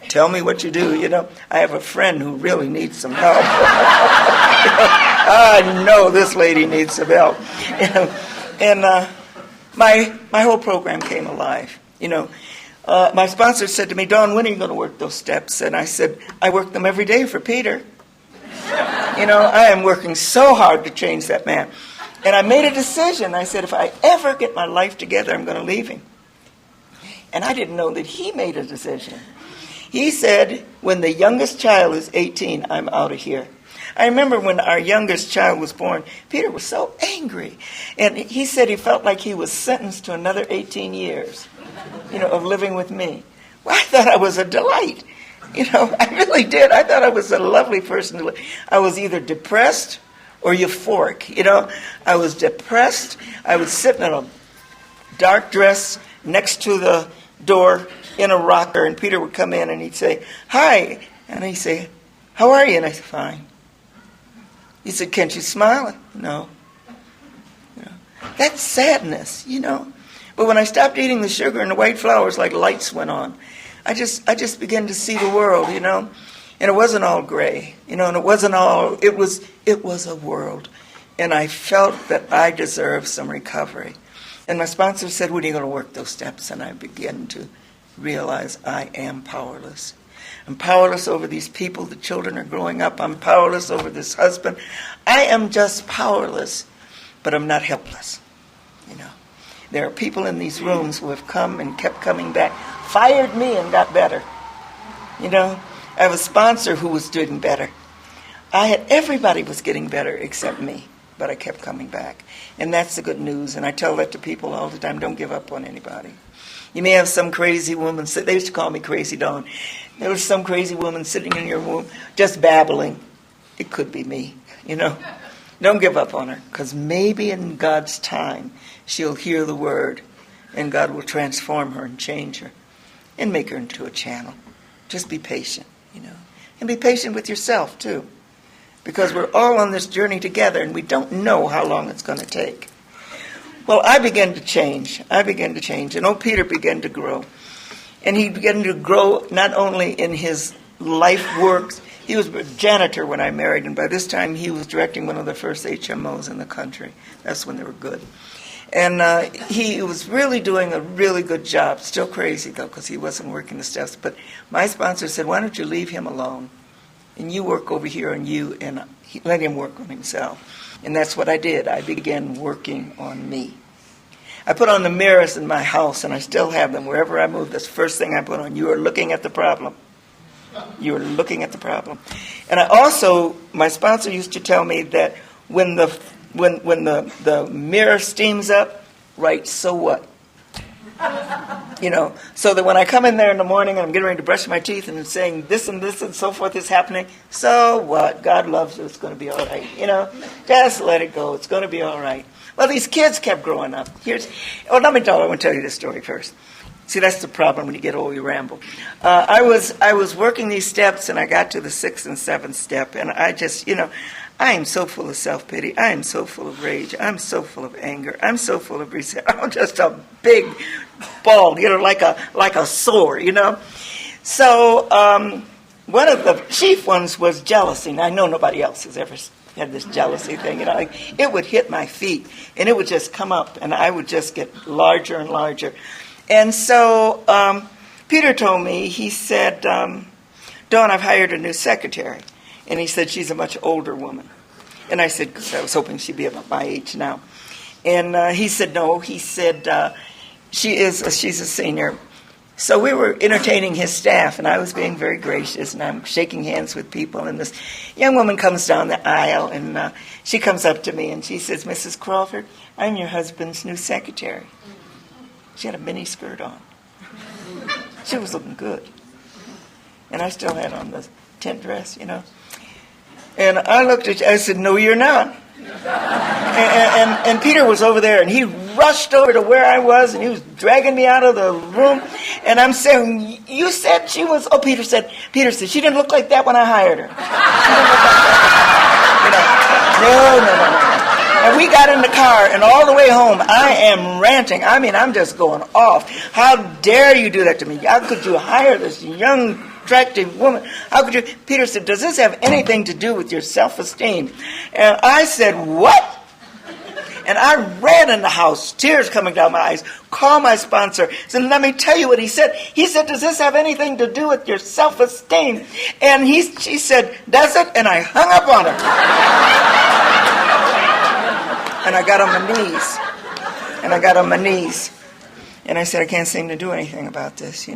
tell me what you do. I have a friend who really needs some help. I know this lady needs some help. And my whole program came alive. My sponsor said to me, Dawn, when are you going to work those steps? And I said, I work them every day for Peter. I am working so hard to change that man. And I made a decision. I said, if I ever get my life together, I'm going to leave him. And I didn't know that he made a decision. He said, when the youngest child is 18, I'm out of here. I remember when our youngest child was born, Peter was so angry. And he said he felt like he was sentenced to another 18 years, of living with me. Well, I thought I was a delight. I really did. I thought I was a lovely person to live. I was either depressed or euphoric. I was depressed. I would sit in a dark dress next to the door in a rocker, and Peter would come in and he'd say, "Hi," and he'd say, "How are you?" And I said, "Fine." He said, "Can't you smile?" No. That's sadness, But when I stopped eating the sugar and the white flour, it's like lights went on. I just began to see the world, and it wasn't all gray, and it wasn't all. It was a world, and I felt that I deserved some recovery. And my sponsor said, "When are you going to work those steps?" And I began to realize I am powerless. I'm powerless over these people. The children are growing up. I'm powerless over this husband. I am just powerless, but I'm not helpless. There are people in these rooms who have come and kept coming back, fired me and got better. I have a sponsor who was doing better. Everybody was getting better except me, but I kept coming back. And that's the good news. And I tell that to people all the time. Don't give up on anybody. You may have some crazy woman, they used to call me Crazy Dawn. There was some crazy woman sitting in your room just babbling. It could be me, Don't give up on her, because maybe in God's time she'll hear the word and God will transform her and change her and make her into a channel. Just be patient, And be patient with yourself, too, because we're all on this journey together and we don't know how long it's going to take. Well, I began to change. And old Peter began to grow. And he began to grow not only in his life works. He was a janitor when I married, and by this time he was directing one of the first HMOs in the country. That's when they were good. And he was really doing a really good job. Still crazy, though, because he wasn't working the steps. But my sponsor said, "Why don't you leave him alone? And you work over here and let him work on himself." And that's what I did. I began working on me. I put on the mirrors in my house, and I still have them. Wherever I move, that's the first thing I put on. You are looking at the problem. You are looking at the problem. And my sponsor used to tell me that when the mirror steams up, write, "So what?" So that when I come in there in the morning and I'm getting ready to brush my teeth and saying this and this and so forth is happening, so what? God loves you. It's going to be all right. Just let it go. It's going to be all right. Well, these kids kept growing up. I want to tell you this story first. See, that's the problem when you get old, you ramble. I was working these steps, and I got to the 6th and 7th step, and I just, I am so full of self-pity. I am so full of rage. I'm so full of anger. I'm so full of resentment. I'm just a big ball, like a sore, So one of the chief ones was jealousy. Now, I know nobody else has ever had this jealousy thing. It would hit my feet, and it would just come up, and I would just get larger and larger. And so Peter told me, he said, "Dawn, I've hired a new secretary." And he said, "She's a much older woman." And I said, because I was hoping she'd be about my age now. And he said, "No." He said, she's a senior. So we were entertaining his staff, and I was being very gracious, and I'm shaking hands with people. And this young woman comes down the aisle, and she comes up to me, and she says, "Mrs. Crawford, I'm your husband's new secretary." She had a mini skirt on. She was looking good. And I still had on the tent dress, And I looked at you, I said, "No, you're not." And Peter was over there, and he rushed over to where I was, and he was dragging me out of the room. And I'm saying, "You said she was..." Oh, Peter said, "She didn't look like that when I hired her." She didn't look like that. No. And we got in the car, and all the way home, I am ranting. I'm just going off. How dare you do that to me? How could you hire this young, attractive woman? How could you? Peter said, "Does this have anything to do with your self-esteem?" And I said, "What?" And I ran in the house, tears coming down my eyes, called my sponsor, said, "Let me tell you what he said." He said, "Does this have anything to do with your self-esteem?" And she said, "Does it?" And I hung up on her. And I got on my knees. And I said, "I can't seem to do anything about this,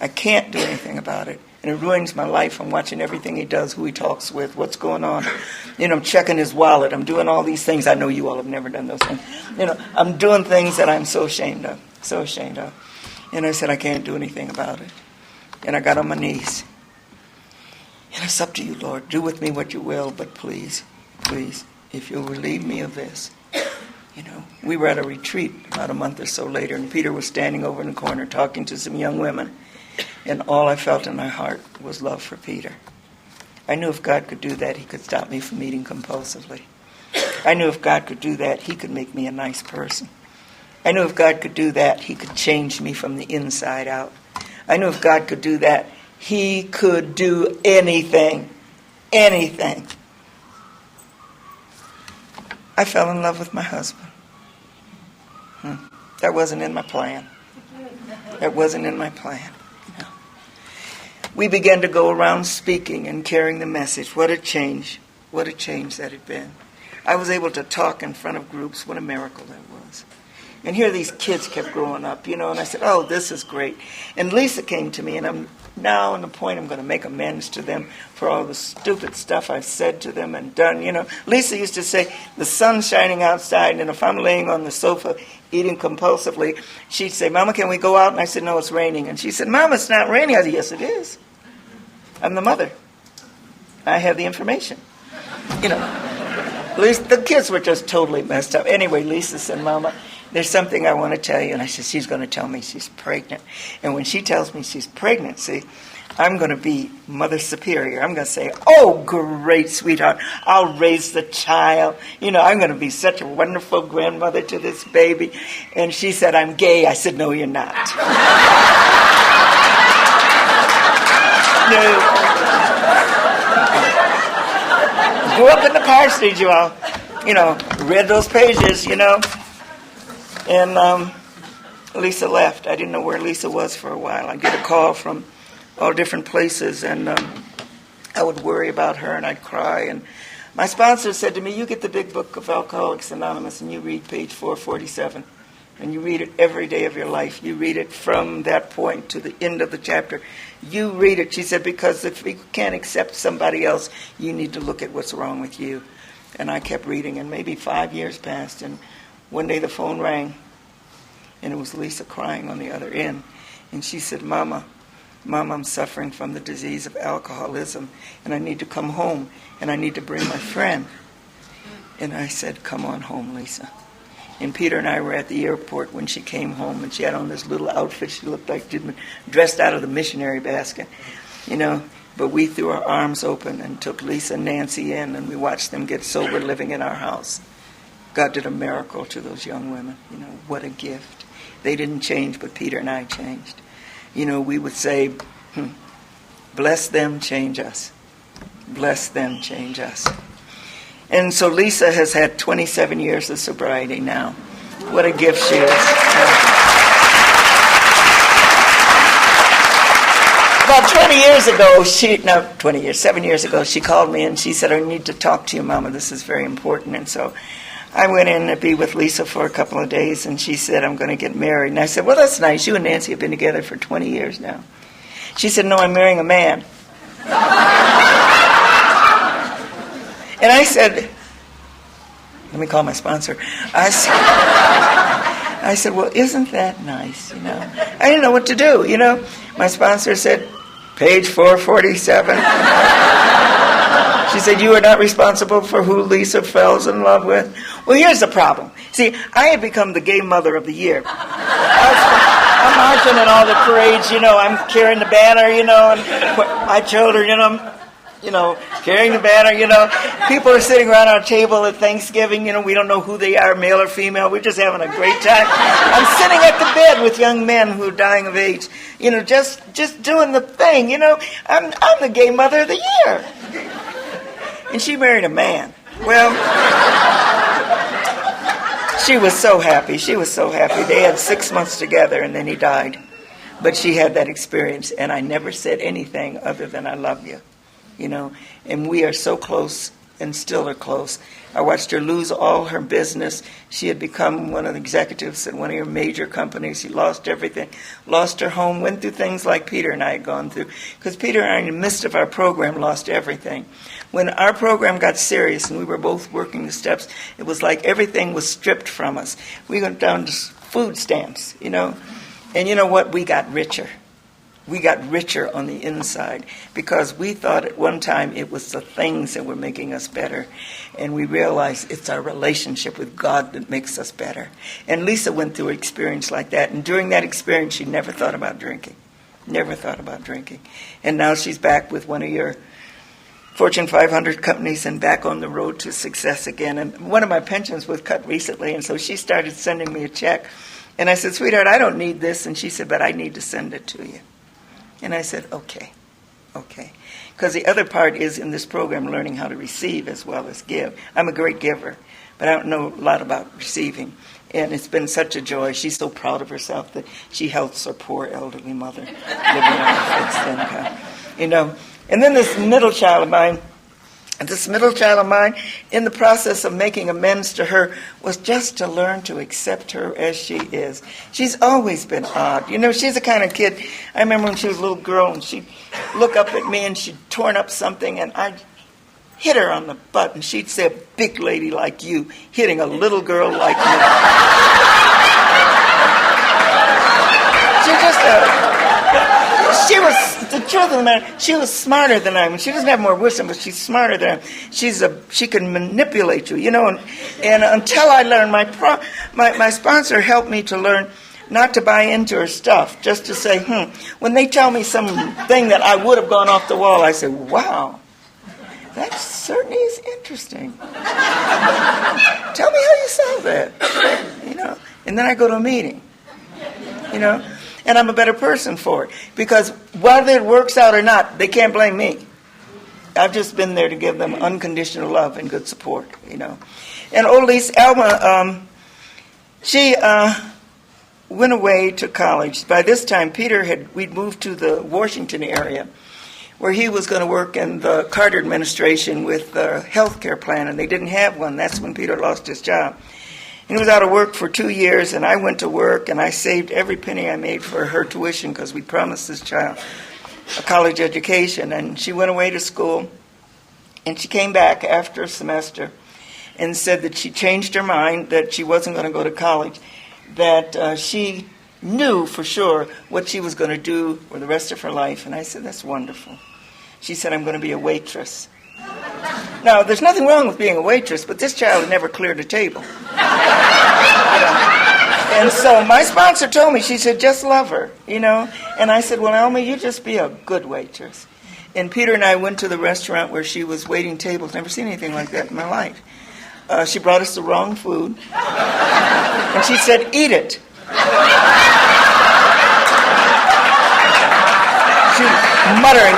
I can't do anything about it. And it ruins my life. I'm watching everything he does, who he talks with, what's going on. I'm checking his wallet. I'm doing all these things. I know you all have never done those things. I'm doing things that I'm so ashamed of. And I said, "I can't do anything about it." And I got on my knees. And it's up to you, Lord. Do with me what you will, but please, if you'll relieve me of this, We were at a retreat about a month or so later, and Peter was standing over in the corner talking to some young women, and all I felt in my heart was love for Peter. I knew if God could do that, he could stop me from eating compulsively. I knew if God could do that, he could make me a nice person. I knew if God could do that, he could change me from the inside out. I knew if God could do that, he could do anything. Anything. I fell in love with my husband. That wasn't in my plan. That wasn't in my plan. We began to go around speaking and carrying the message. What a change. What a change that had been. I was able to talk in front of groups. What a miracle that was. And here these kids kept growing up, and I said, oh, this is great. And Lisa came to me, and I'm now on the point I'm going to make amends to them for all the stupid stuff I've said to them and done. Lisa used to say, the sun's shining outside, and if I'm laying on the sofa eating compulsively, she'd say, Mama, can we go out? And I said, no, it's raining. And she said, Mama, it's not raining. I said, yes, it is. I'm the mother. I have the information. The kids were just totally messed up. Anyway, Lisa said, Mama, there's something I want to tell you. And I said, she's going to tell me she's pregnant. And when she tells me she's pregnant, see, I'm going to be Mother Superior. I'm going to say, oh, great, sweetheart. I'll raise the child. I'm going to be such a wonderful grandmother to this baby. And she said, I'm gay. I said, no, you're not. No. Grew up in the parsonage, you all. Read those pages, And Lisa left. I didn't know where Lisa was for a while. I'd get a call from all different places, and I would worry about her, and I'd cry. And my sponsor said to me, you get the big book of Alcoholics Anonymous, and you read page 447. And you read it every day of your life. You read it from that point to the end of the chapter. You read it, she said, because if you can't accept somebody else, you need to look at what's wrong with you. And I kept reading, and maybe 5 years passed, and one day the phone rang, and it was Lisa crying on the other end. And she said, Mama, I'm suffering from the disease of alcoholism, and I need to come home, and I need to bring my friend. And I said, come on home, Lisa. And Peter and I were at the airport when she came home, and she had on this little outfit. She looked like she'd been dressed out of the missionary basket, But we threw our arms open and took Lisa and Nancy in, and we watched them get sober living in our house. God did a miracle to those young women. What a gift. They didn't change, but Peter and I changed. We would say, bless them, change us. Bless them, change us. And so Lisa has had 27 years of sobriety now. What a gift she is. About 7 years ago, she called me and she said, I need to talk to you, Mama. This is very important. And so I went in to be with Lisa for a couple of days, and she said, I'm going to get married. And I said, well, that's nice. You and Nancy have been together for 20 years now. She said, no, I'm marrying a man. And I said, let me call my sponsor. I said, well, isn't that nice, I didn't know what to do, My sponsor said, page 447. She said, you are not responsible for who Lisa falls in love with. Well, here's the problem. See, I had become the gay mother of the year. I'm marching in all the parades, I'm carrying the banner, and my children, carrying the banner, People are sitting around our table at Thanksgiving, we don't know who they are, male or female. We're just having a great time. I'm sitting at the bed with young men who are dying of AIDS, just doing the thing, I'm the gay mother of the year. And she married a man. Well, she was so happy. They had 6 months together, and then he died. But she had that experience, and I never said anything other than I love you. And we are so close and still are close. I watched her lose all her business. She had become one of the executives at one of your major companies. She lost everything, lost her home, went through things like Peter and I had gone through. Because Peter and I, in the midst of our program, lost everything. When our program got serious and we were both working the steps, it was like everything was stripped from us. We went down to food stamps, And you know what? We got richer. we got richer on the inside because we thought at one time it was the things that were making us better. And we realized it's our relationship with God that makes us better. And Lisa went through an experience like that. And during that experience, she never thought about drinking. Never thought about drinking. And now she's back with one of your Fortune 500 companies and back on the road to success again. And one of my pensions was cut recently, and so she started sending me a check. And I said, sweetheart, I don't need this. And she said, but I need to send it to you. And I said, okay. Because the other part is in this program learning how to receive as well as give. I'm a great giver, but I don't know a lot about receiving. And it's been such a joy. She's so proud of herself that she helps her poor elderly mother living on a fixed income. And then this middle child of mine, in the process of making amends to her, was just to learn to accept her as she is. She's always been odd. She's the kind of kid, I remember when she was a little girl and she'd look up at me and she'd torn up something and I'd hit her on the butt and she'd say, a big lady like you hitting a little girl like me. She was, the truth of the matter, she was smarter than I am. She doesn't have more wisdom, but she's smarter than I am. She can manipulate you, and until I learned, my sponsor helped me to learn not to buy into her stuff, just to say, when they tell me something that I would have gone off the wall, I say, wow, that certainly is interesting. Tell me how you solve that, and then I go to a meeting, and I'm a better person for it. Because whether it works out or not, they can't blame me. I've just been there to give them unconditional love and good support, And old Lisa, Alma, she went away to college. By this time, we'd moved to the Washington area, where he was going to work in the Carter administration with the health care plan, and they didn't have one. That's when Peter lost his job. And he was out of work for 2 years, and I went to work, and I saved every penny I made for her tuition because we promised this child a college education. And she went away to school, and she came back after a semester and said that she changed her mind, that she wasn't going to go to college, that she knew for sure what she was going to do for the rest of her life. And I said, that's wonderful. She said, I'm going to be a waitress. Now, there's nothing wrong with being a waitress, but this child had never cleared a table. And so my sponsor told me, she said, just love her, And I said, well, Alma, you just be a good waitress. And Peter and I went to the restaurant where she was waiting tables. Never seen anything like that in my life. She brought us the wrong food. And she said, eat it. She was muttering,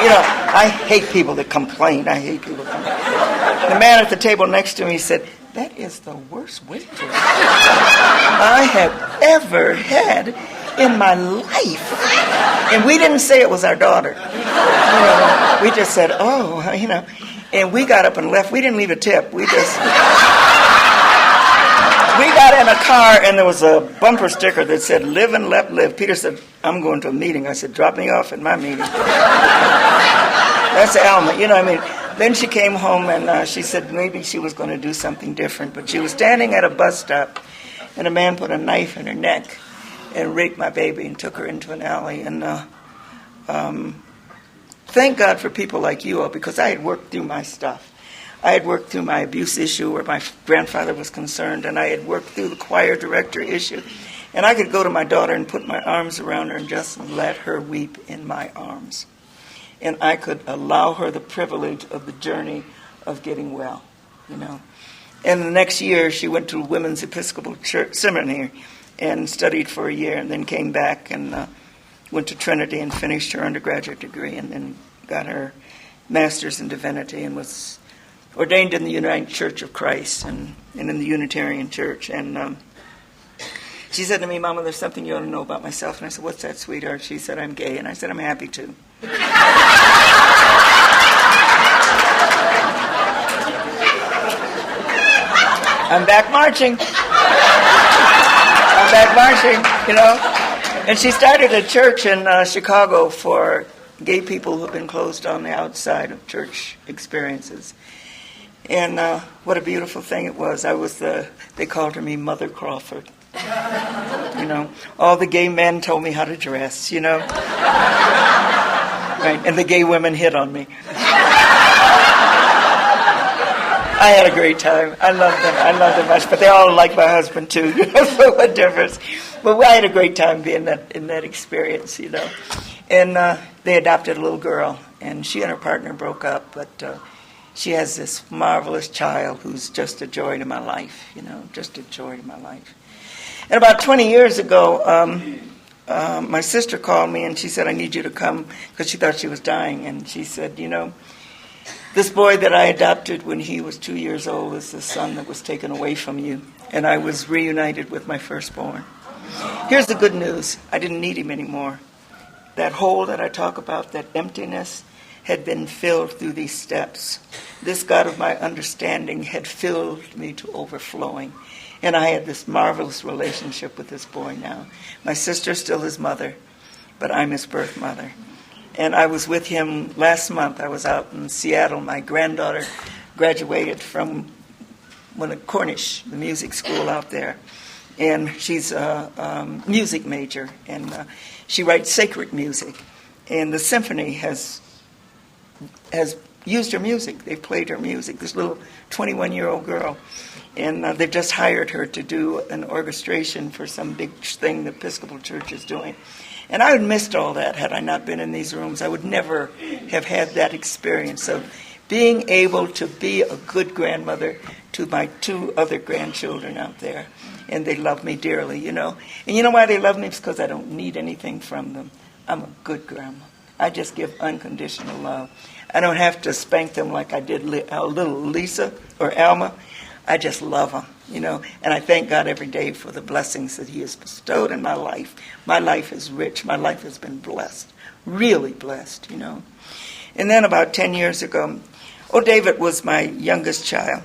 I hate people that complain. The man at the table next to me said, that is the worst waitress I have ever had in my life. And we didn't say it was our daughter. We just said, and we got up and left. We didn't leave a tip. We got in a car, and there was a bumper sticker that said, live and let live. Peter said, I'm going to a meeting. I said, drop me off at my meeting. That's Alma. Then she came home, and she said maybe she was going to do something different. But she was standing at a bus stop, and a man put a knife in her neck and raped my baby and took her into an alley. And thank God for people like you all, because I had worked through my stuff. I had worked through my abuse issue where my grandfather was concerned, and I had worked through the choir director issue. And I could go to my daughter and put my arms around her and just let her weep in my arms. And I could allow her the privilege of the journey of getting well, And the next year, she went to Women's Episcopal Church Seminary and studied for a year, and then came back and went to Trinity and finished her undergraduate degree, and then got her master's in divinity and was ordained in the United Church of Christ and in the Unitarian Church. And she said to me, Mama, there's something you ought to know about myself. And I said, what's that, sweetheart? She said, I'm gay. And I said, I'm happy to. I'm back marching. And she started a church in Chicago for gay people who have been closed on the outside of church experiences. And what a beautiful thing it was. They called her me Mother Crawford. All the gay men told me how to dress, Right? And the gay women hit on me. I had a great time. I loved them. I loved them much. But they all like my husband, too. So what difference? But I had a great time being in that experience, And they adopted a little girl, and she and her partner broke up, but she has this marvelous child who's just a joy to my life, just a joy to my life. And about 20 years ago, my sister called me, and she said, I need you to come, because she thought she was dying. And she said, this boy that I adopted when he was 2 years old is the son that was taken away from you. And I was reunited with my firstborn. Here's the good news. I didn't need him anymore. That hole that I talk about, that emptiness, had been filled through these steps. This God of my understanding had filled me to overflowing. And I had this marvelous relationship with this boy now. My sister's still his mother, but I'm his birth mother. And I was with him last month. I was out in Seattle. My granddaughter graduated from Cornish, the music school out there. And she's a music major, and she writes sacred music. And the symphony has used her music. They've played her music, this little 21-year-old girl. And they've just hired her to do an orchestration for some big thing the Episcopal Church is doing. And I would have missed all that had I not been in these rooms. I would never have had that experience of being able to be a good grandmother to my 2 other grandchildren out there. And they love me dearly, And you know why they love me? It's because I don't need anything from them. I'm a good grandma. I just give unconditional love. I don't have to spank them like I did little Lisa or Alma. I just love them, And I thank God every day for the blessings that he has bestowed in my life. My life is rich. My life has been blessed, really blessed, And then about 10 years ago, David was my youngest child.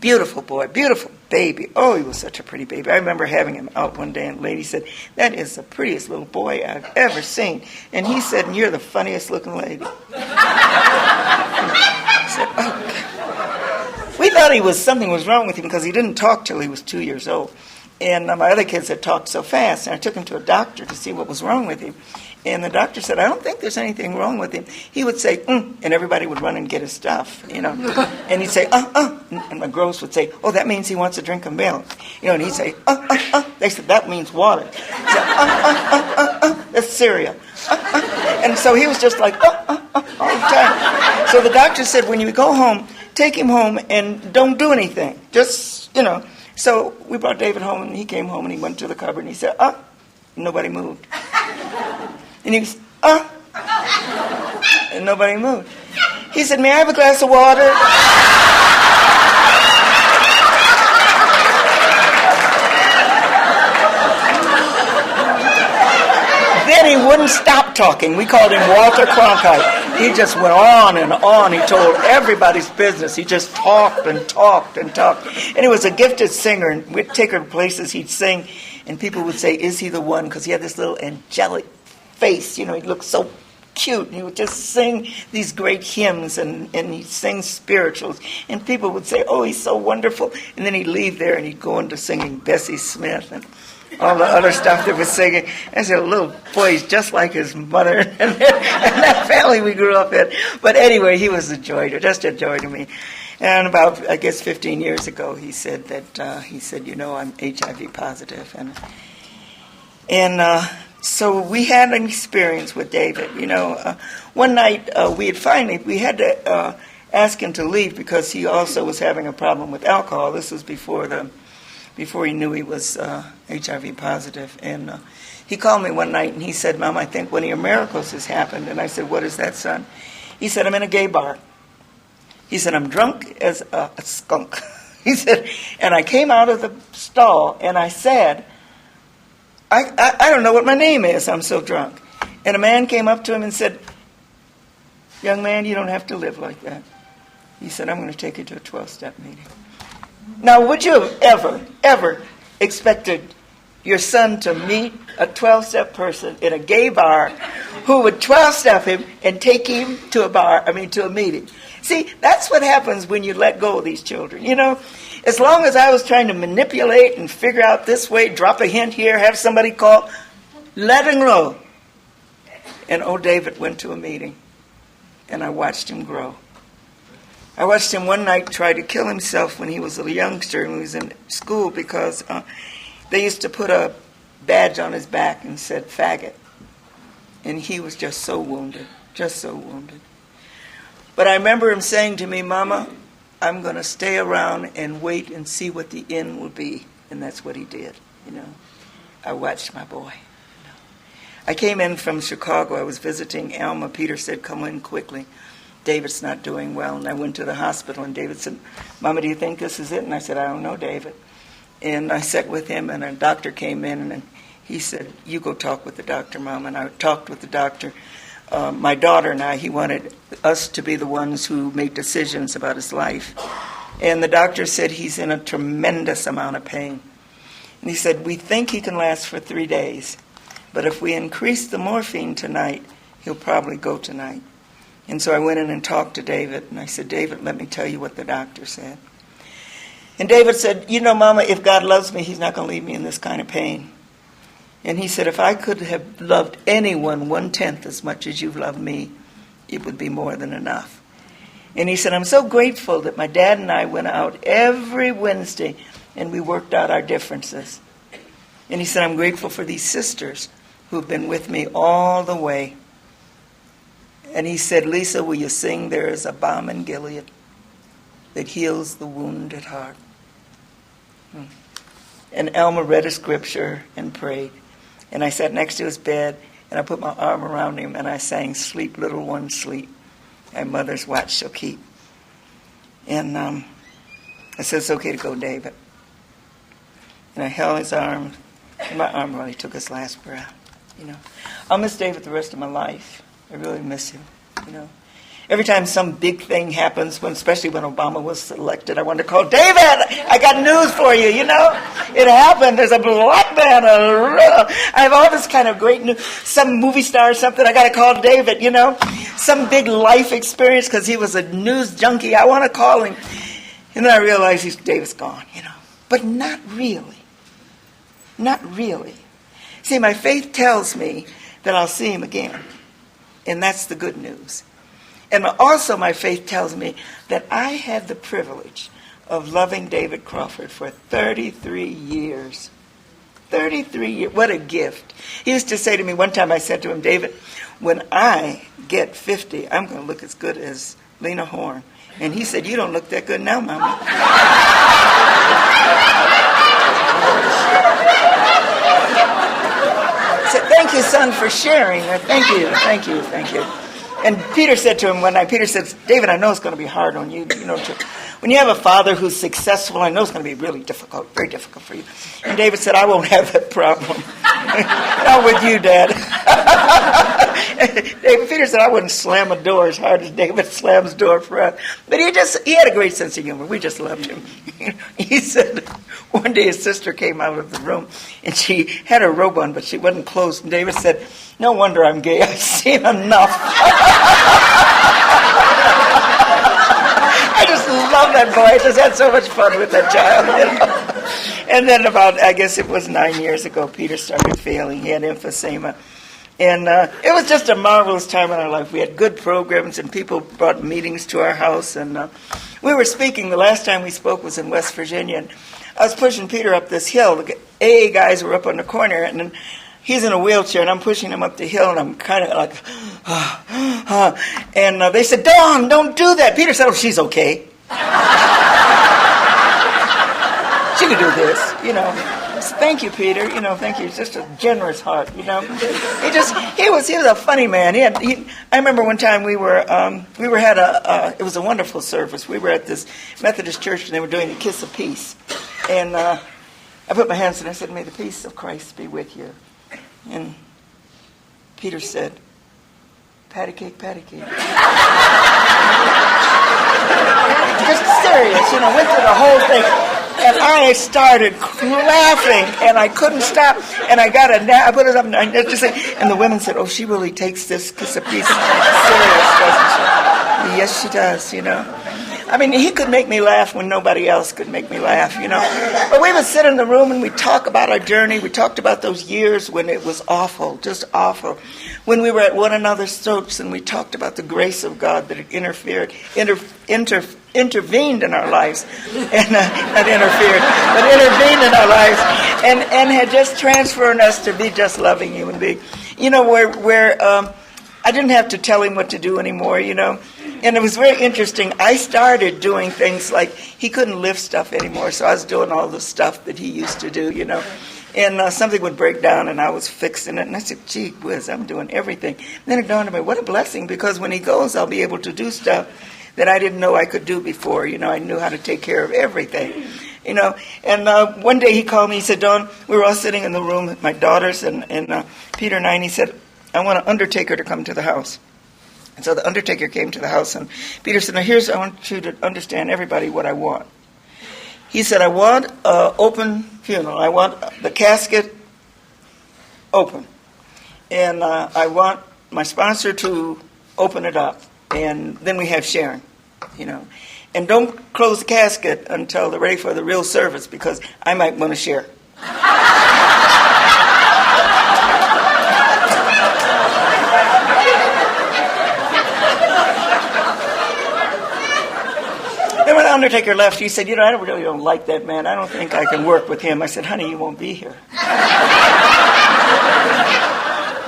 Beautiful boy, beautiful baby. Oh, he was such a pretty baby. I remember having him out one day, and a lady said, that is the prettiest little boy I've ever seen. And he said, you're the funniest looking lady. I said, okay. We thought something was wrong with him because he didn't talk till he was 2 years old. And my other kids had talked so fast, and I took him to a doctor to see what was wrong with him. And the doctor said, I don't think there's anything wrong with him. He would say, and everybody would run and get his stuff, And he'd say, And my girls would say, oh, that means he wants a drink of milk. And he'd say, They said, that means water. He said, that's cereal. And so he was just like, all the time. So the doctor said, when you go home, take him home and don't do anything. Just, So we brought David home, and he came home, and he went to the cupboard, and he said, nobody moved. And he was, and nobody moved. He said, may I have a glass of water? Then he wouldn't stop talking. We called him Walter Cronkite. He just went on and on. He told everybody's business. He just talked and talked and talked. And he was a gifted singer, and we'd take her to places he'd sing, and people would say, is he the one? Because he had this little angelic face, he looked so cute, and he would just sing these great hymns, and he'd sing spirituals, and people would say, oh, he's so wonderful, and then he'd leave there and he'd go into singing Bessie Smith and all the other stuff that was singing. I said, little boy, he's just like his mother, and that family we grew up in. But anyway, he was just a joy to me. And about, 15 years ago, he said that, I'm HIV positive, and so we had an experience with David. One night we had to ask him to leave because he also was having a problem with alcohol. This was before he knew he was HIV positive. And he called me one night and he said, Mom, I think one of your miracles has happened. And I said, what is that, son? He said, I'm in a gay bar. He said, I'm drunk as a skunk. He said, and I came out of the stall and I said, I don't know what my name is. I'm so drunk. And a man came up to him and said, young man, you don't have to live like that. He said, I'm going to take you to a 12-step meeting. Now, would you have ever expected your son to meet a 12-step person in a gay bar who would 12-step him and take him to a meeting? See, that's what happens when you let go of these children. As long as I was trying to manipulate and figure out this way, drop a hint here, have somebody call, letting go. And old David went to a meeting, and I watched him grow. I watched him one night try to kill himself when he was a youngster and he was in school because they used to put a badge on his back and said faggot. And he was just so wounded, just so wounded. But I remember him saying to me, Mama, I'm going to stay around and wait and see what the end will be. And that's what he did, you know. I watched my boy. I came in from Chicago. I was visiting Alma. Peter said, come in quickly. David's not doing well. And I went to the hospital, and David said, Mama, do you think this is it? And I said, I don't know, David. And I sat with him, and a doctor came in, and he said, you go talk with the doctor, Mama. And I talked with the doctor. My daughter and I, he wanted us to be the ones who made decisions about his life. And the doctor said he's in a tremendous amount of pain. And he said, we think he can last for 3 days. But if we increase the morphine tonight, he'll probably go tonight. And so I went in and talked to David, and I said, David, let me tell you what the doctor said. And David said, you know, Mama, if God loves me, he's not going to leave me in this kind of pain. And he said, if I could have loved anyone 1/10 as much as you've loved me, it would be more than enough. And he said, I'm so grateful that my dad and I went out every Wednesday and we worked out our differences. And he said, I'm grateful for these sisters who've been with me all the way. And he said, Lisa, will you sing There is a Balm in Gilead that heals the wounded heart? And Alma read a scripture and prayed. And I sat next to his bed, and I put my arm around him, and I sang, Sleep, Little One, Sleep. Thy mother's watch shall keep. And I said, it's okay to go, David. And I held his arm, and my arm while he took his last breath. You know, I'll miss David the rest of my life. I really miss him, you know. Every time some big thing happens, especially when Obama was elected, I wanted to call, David, I got news for you, you know. It happened. There's a black man. I have all this kind of great news. Some movie star or something, I got to call David, you know. Some big life experience because he was a news junkie. I want to call him. And then I realized David's gone, you know. But not really. Not really. See, my faith tells me that I'll see him again. And that's the good news. And also my faith tells me that I had the privilege of loving David Crawford for 33 years. 33 years. What a gift. He used to say to me one time, I said to him, David, when I get 50, I'm going to look as good as Lena Horne. And he said, you don't look that good now, Mama. I said, thank you, son, for sharing. Thank you. And Peter said to him one night, Peter said, David, I know it's going to be hard on you. You know, when you have a father who's successful, I know it's going to be really difficult, very difficult for you. And David said, I won't have that problem. Not with you, Dad. Peter said, I wouldn't slam a door as hard as David slams door for us. But he had a great sense of humor. We just loved him. He said, one day his sister came out of the room, and she had her robe on, but she wasn't closed. And David said, no wonder I'm gay. I've seen enough. I just love that boy. I just had so much fun with that child. You know? And then about, I guess it was 9 years ago, Peter started failing. He had emphysema. And it was just a marvelous time in our life. We had good programs, and people brought meetings to our house. And we were speaking. The last time we spoke was in West Virginia. And I was pushing Peter up this hill. The AA guys were up on the corner, and then he's in a wheelchair, and I'm pushing him up the hill, and I'm kind of like, and they said, Dawn, don't do that. Peter said, oh, she's okay. She can do this, you know. Thank you, Peter. You know, thank you. He's just a generous heart, you know. He was a funny man. I remember one time it was a wonderful service. We were at this Methodist church, and they were doing the Kiss of Peace. And I put my hands and I said, may the peace of Christ be with you. And Peter said, patty cake, patty cake. Just serious, you know, went through the whole thing. And I started laughing, and I couldn't stop. And I put it up, and I just said, and the women said, oh, she really takes this Kiss of Peace serious, doesn't she? Yes, she does, you know. I mean, he could make me laugh when nobody else could make me laugh, you know. But we would sit in the room and we'd talk about our journey. We talked about those years when it was awful, just awful. When we were at one another's throats and we talked about the grace of God that had intervened in our lives. And not interfered, but intervened in our lives. And had just transferred us to be just loving human beings. You know, where I didn't have to tell him what to do anymore, you know. And it was very interesting. I started doing things like he couldn't lift stuff anymore, so I was doing all the stuff that he used to do, you know. And something would break down, and I was fixing it. And I said, gee whiz, I'm doing everything. And then it dawned on me, what a blessing, because when he goes, I'll be able to do stuff that I didn't know I could do before. You know, I knew how to take care of everything, you know. And one day he called me. He said, Dawn, we were all sitting in the room with my daughters and Peter and I, and he said, I want an undertaker to come to the house. And so the undertaker came to the house, and Peter said, now I want you to understand, everybody, what I want. He said, I want an open funeral. I want the casket open. And I want my sponsor to open it up. And then we have sharing, you know. And don't close the casket until they're ready for the real service, because I might want to share. Then when the undertaker left, he said, you know, I really don't like that man. I don't think I can work with him. I said, honey, you won't be here. You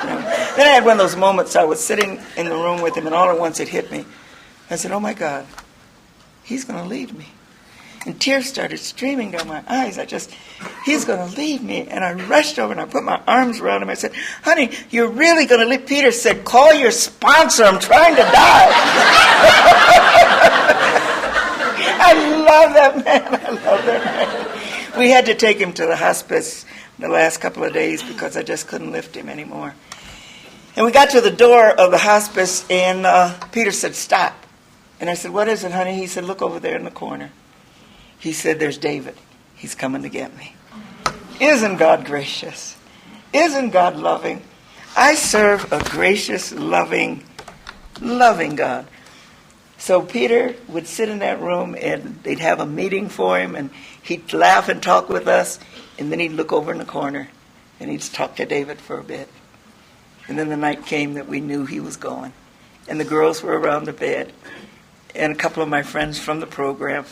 know? Then I had one of those moments. I was sitting in the room with him, and all at once it hit me. I said, oh, my God, he's going to leave me. And tears started streaming down my eyes. He's going to leave me. And I rushed over and I put my arms around him. I said, honey, you're really going to leave? Peter said, call your sponsor. I'm trying to die. I love that man. We had to take him to the hospice the last couple of days because I just couldn't lift him anymore. And we got to the door of the hospice, and Peter said, stop. And I said, what is it, honey? He said, look over there in the corner. He said, there's David. He's coming to get me. Isn't God gracious? Isn't God loving? I serve a gracious, loving God. So Peter would sit in that room, and they'd have a meeting for him, and he'd laugh and talk with us, and then he'd look over in the corner, and he'd talk to David for a bit. And then the night came that we knew he was gone. And the girls were around the bed, and a couple of my friends from the program,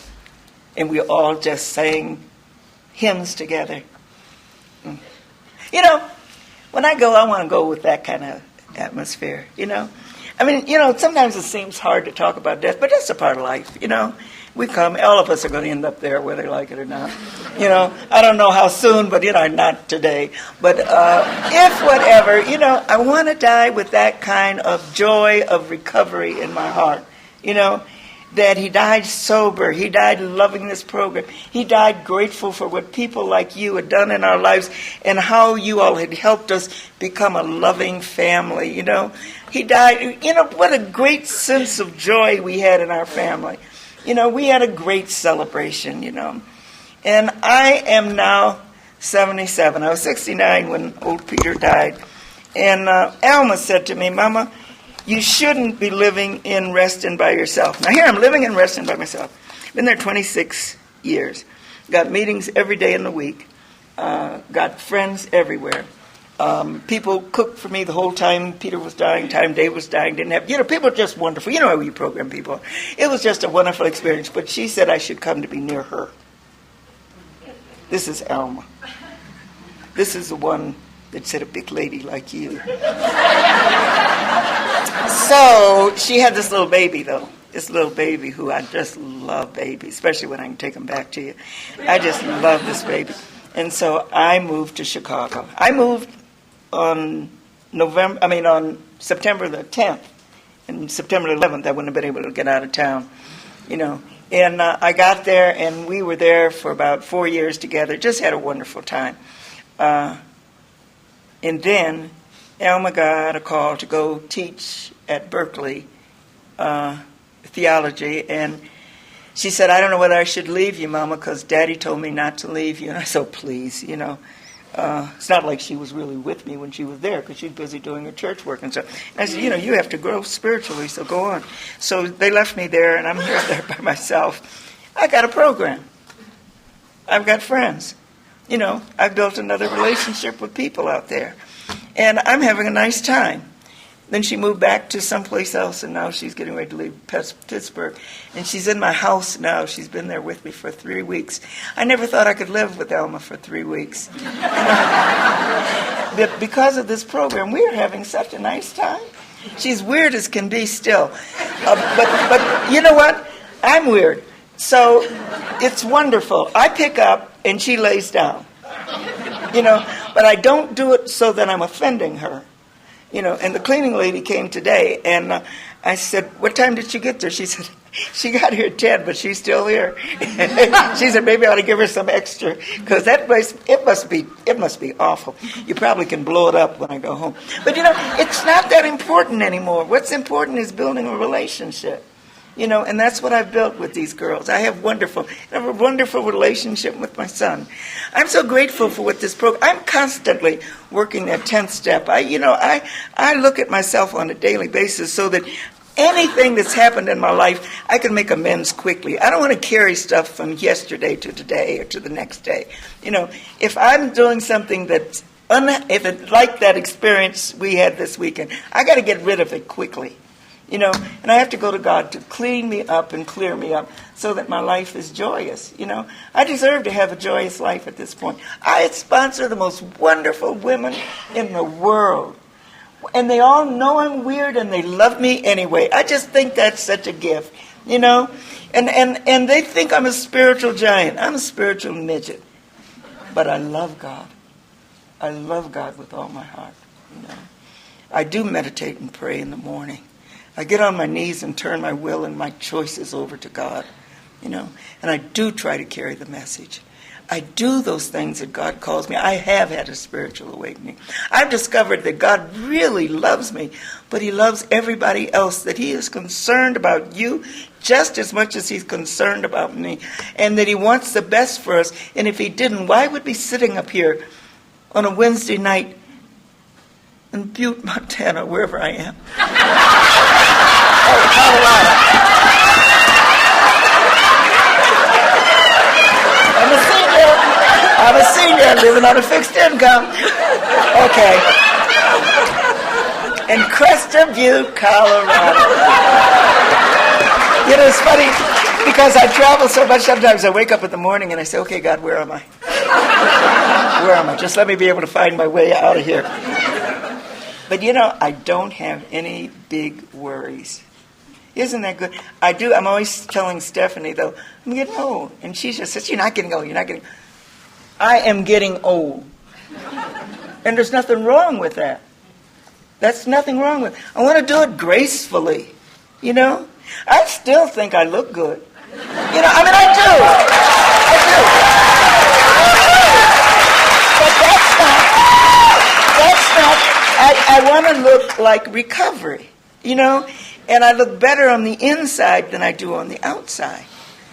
and we all just sang hymns together. You know, when I go, I want to go with that kind of atmosphere, you know. I mean, you know, sometimes it seems hard to talk about death, but that's a part of life, you know. We come, all of us are going to end up there, whether they like it or not. You know, I don't know how soon, but, you know, not today. But if whatever, you know, I want to die with that kind of joy of recovery in my heart, you know, that he died sober. He died loving this program. He died grateful for what people like you had done in our lives and how you all had helped us become a loving family, you know. He died, you know, what a great sense of joy we had in our family. You know, we had a great celebration, you know. And I am now 77. I was 69 when old Peter died. And Alma said to me, Mama, you shouldn't be living in Reston by yourself. Now here I'm living in Reston by myself. Been there 26 years. Got meetings every day in the week. Got friends everywhere. People cooked for me the whole time Peter was dying, time Dave was dying. Didn't have, you know, people are just wonderful. You know how you program people. It was just a wonderful experience. But she said I should come to be near her. This is Alma. This is the one that said a big lady like you. So she had this little baby, though. This little baby who I just love babies, especially when I can take them back to you. I just love this baby. And so I moved to Chicago. I moved on September the 10th. And September 11th, I wouldn't have been able to get out of town, you know. And I got there, and we were there for about 4 years together. Just had a wonderful time. And then Alma got a call to go teach at Berkeley theology, and she said, I don't know whether I should leave you, Mama, because Daddy told me not to leave you. And I said, please, you know, It's not like she was really with me when she was there because she's busy doing her church work and stuff. And I said, you have to grow spiritually, so go on. So they left me there, and I'm here there by myself. I got a program. I've got friends. I've built another relationship with people out there. And I'm having a nice time. Then she moved back to someplace else, and now she's getting ready to leave Pittsburgh. And she's in my house now. She's been there with me for 3 weeks. I never thought I could live with Elma for 3 weeks. But because of this program, we're having such a nice time. She's weird as can be still. But you know what? I'm weird. So it's wonderful. I pick up, and she lays down. But I don't do it so that I'm offending her. And the cleaning lady came today, and I said, what time did she get there? She said, she got here at 10, but she's still here. She said, maybe I ought to give her some extra, because that place, it must be awful. You probably can blow it up when I go home. But, it's not that important anymore. What's important is building a relationship. And that's what I've built with these girls. I have a wonderful relationship with my son. I'm so grateful for what this program. I'm constantly working that 10th step. I look at myself on a daily basis so that anything that's happened in my life, I can make amends quickly. I don't want to carry stuff from yesterday to today or to the next day. If I'm doing something that's if it's like that experience we had this weekend, I got to get rid of it quickly. And I have to go to God to clean me up and clear me up so that my life is joyous. I deserve to have a joyous life at this point. I sponsor the most wonderful women in the world. And they all know I'm weird and they love me anyway. I just think that's such a gift, And they think I'm a spiritual giant. I'm a spiritual midget. But I love God. I love God with all my heart. I do meditate and pray in the morning. I get on my knees and turn my will and my choices over to God, and I do try to carry the message. I do those things that God calls me. I have had a spiritual awakening. I've discovered that God really loves me, but he loves everybody else, that he is concerned about you just as much as he's concerned about me, and that he wants the best for us. And if he didn't, why would we be sitting up here on a Wednesday night in Butte, Montana, wherever I am? Colorado. I'm a senior living on a fixed income. Okay. In Crested Butte, Colorado. It's funny because I travel so much. Sometimes I wake up in the morning and I say, okay, God, where am I? Where am I? Just let me be able to find my way out of here. But I don't have any big worries. Isn't that good? I do. I'm always telling Stephanie, though, I'm getting old. And she just says, you're not getting old. I am getting old. And there's nothing wrong with that. That's nothing wrong with it. I want to do it gracefully. I still think I look good. I do. But that's not. I want to look like recovery, and I look better on the inside than I do on the outside,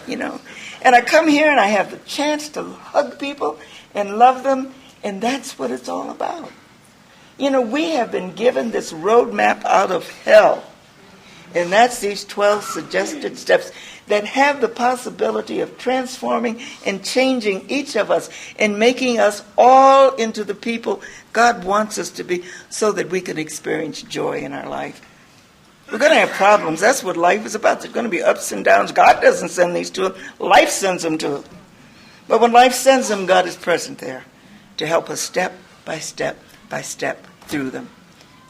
And I come here and I have the chance to hug people and love them, and that's what it's all about. We have been given this roadmap out of hell, and that's these 12 suggested steps that have the possibility of transforming and changing each of us and making us all into the people God wants us to be so that we can experience joy in our life. We're going to have problems. That's what life is about. There's going to be ups and downs. God doesn't send these to us. Life sends them to us. But when life sends them, God is present there to help us step by step by step through them.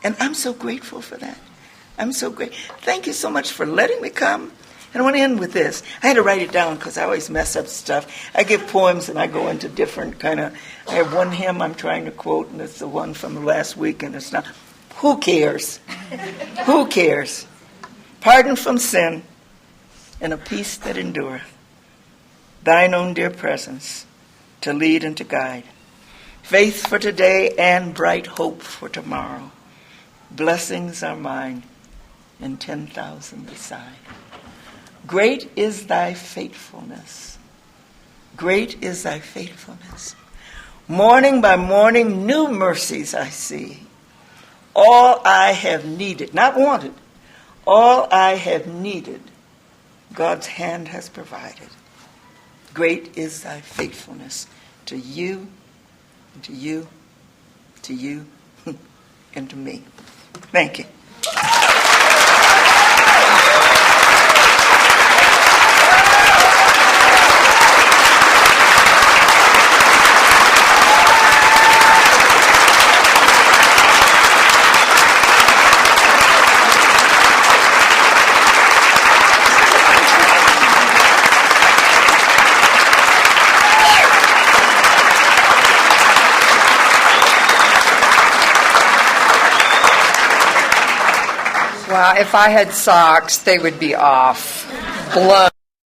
And I'm so grateful for that. I'm so grateful. Thank you so much for letting me come. And I want to end with this. I had to write it down because I always mess up stuff. I give poems and I go into different I have one hymn I'm trying to quote, and it's the one from the last week, and it's not. Who cares? Who cares? Pardon from sin and a peace that endureth. Thine own dear presence to lead and to guide. Faith for today and bright hope for tomorrow. Blessings are mine and 10,000 beside. Great is thy faithfulness. Great is thy faithfulness. Morning by morning, new mercies I see. All I have needed, not wanted, all I have needed, God's hand has provided. Great is thy faithfulness to you, to you, to you, and to me. Thank you. Wow, if I had socks, they would be off. Blood.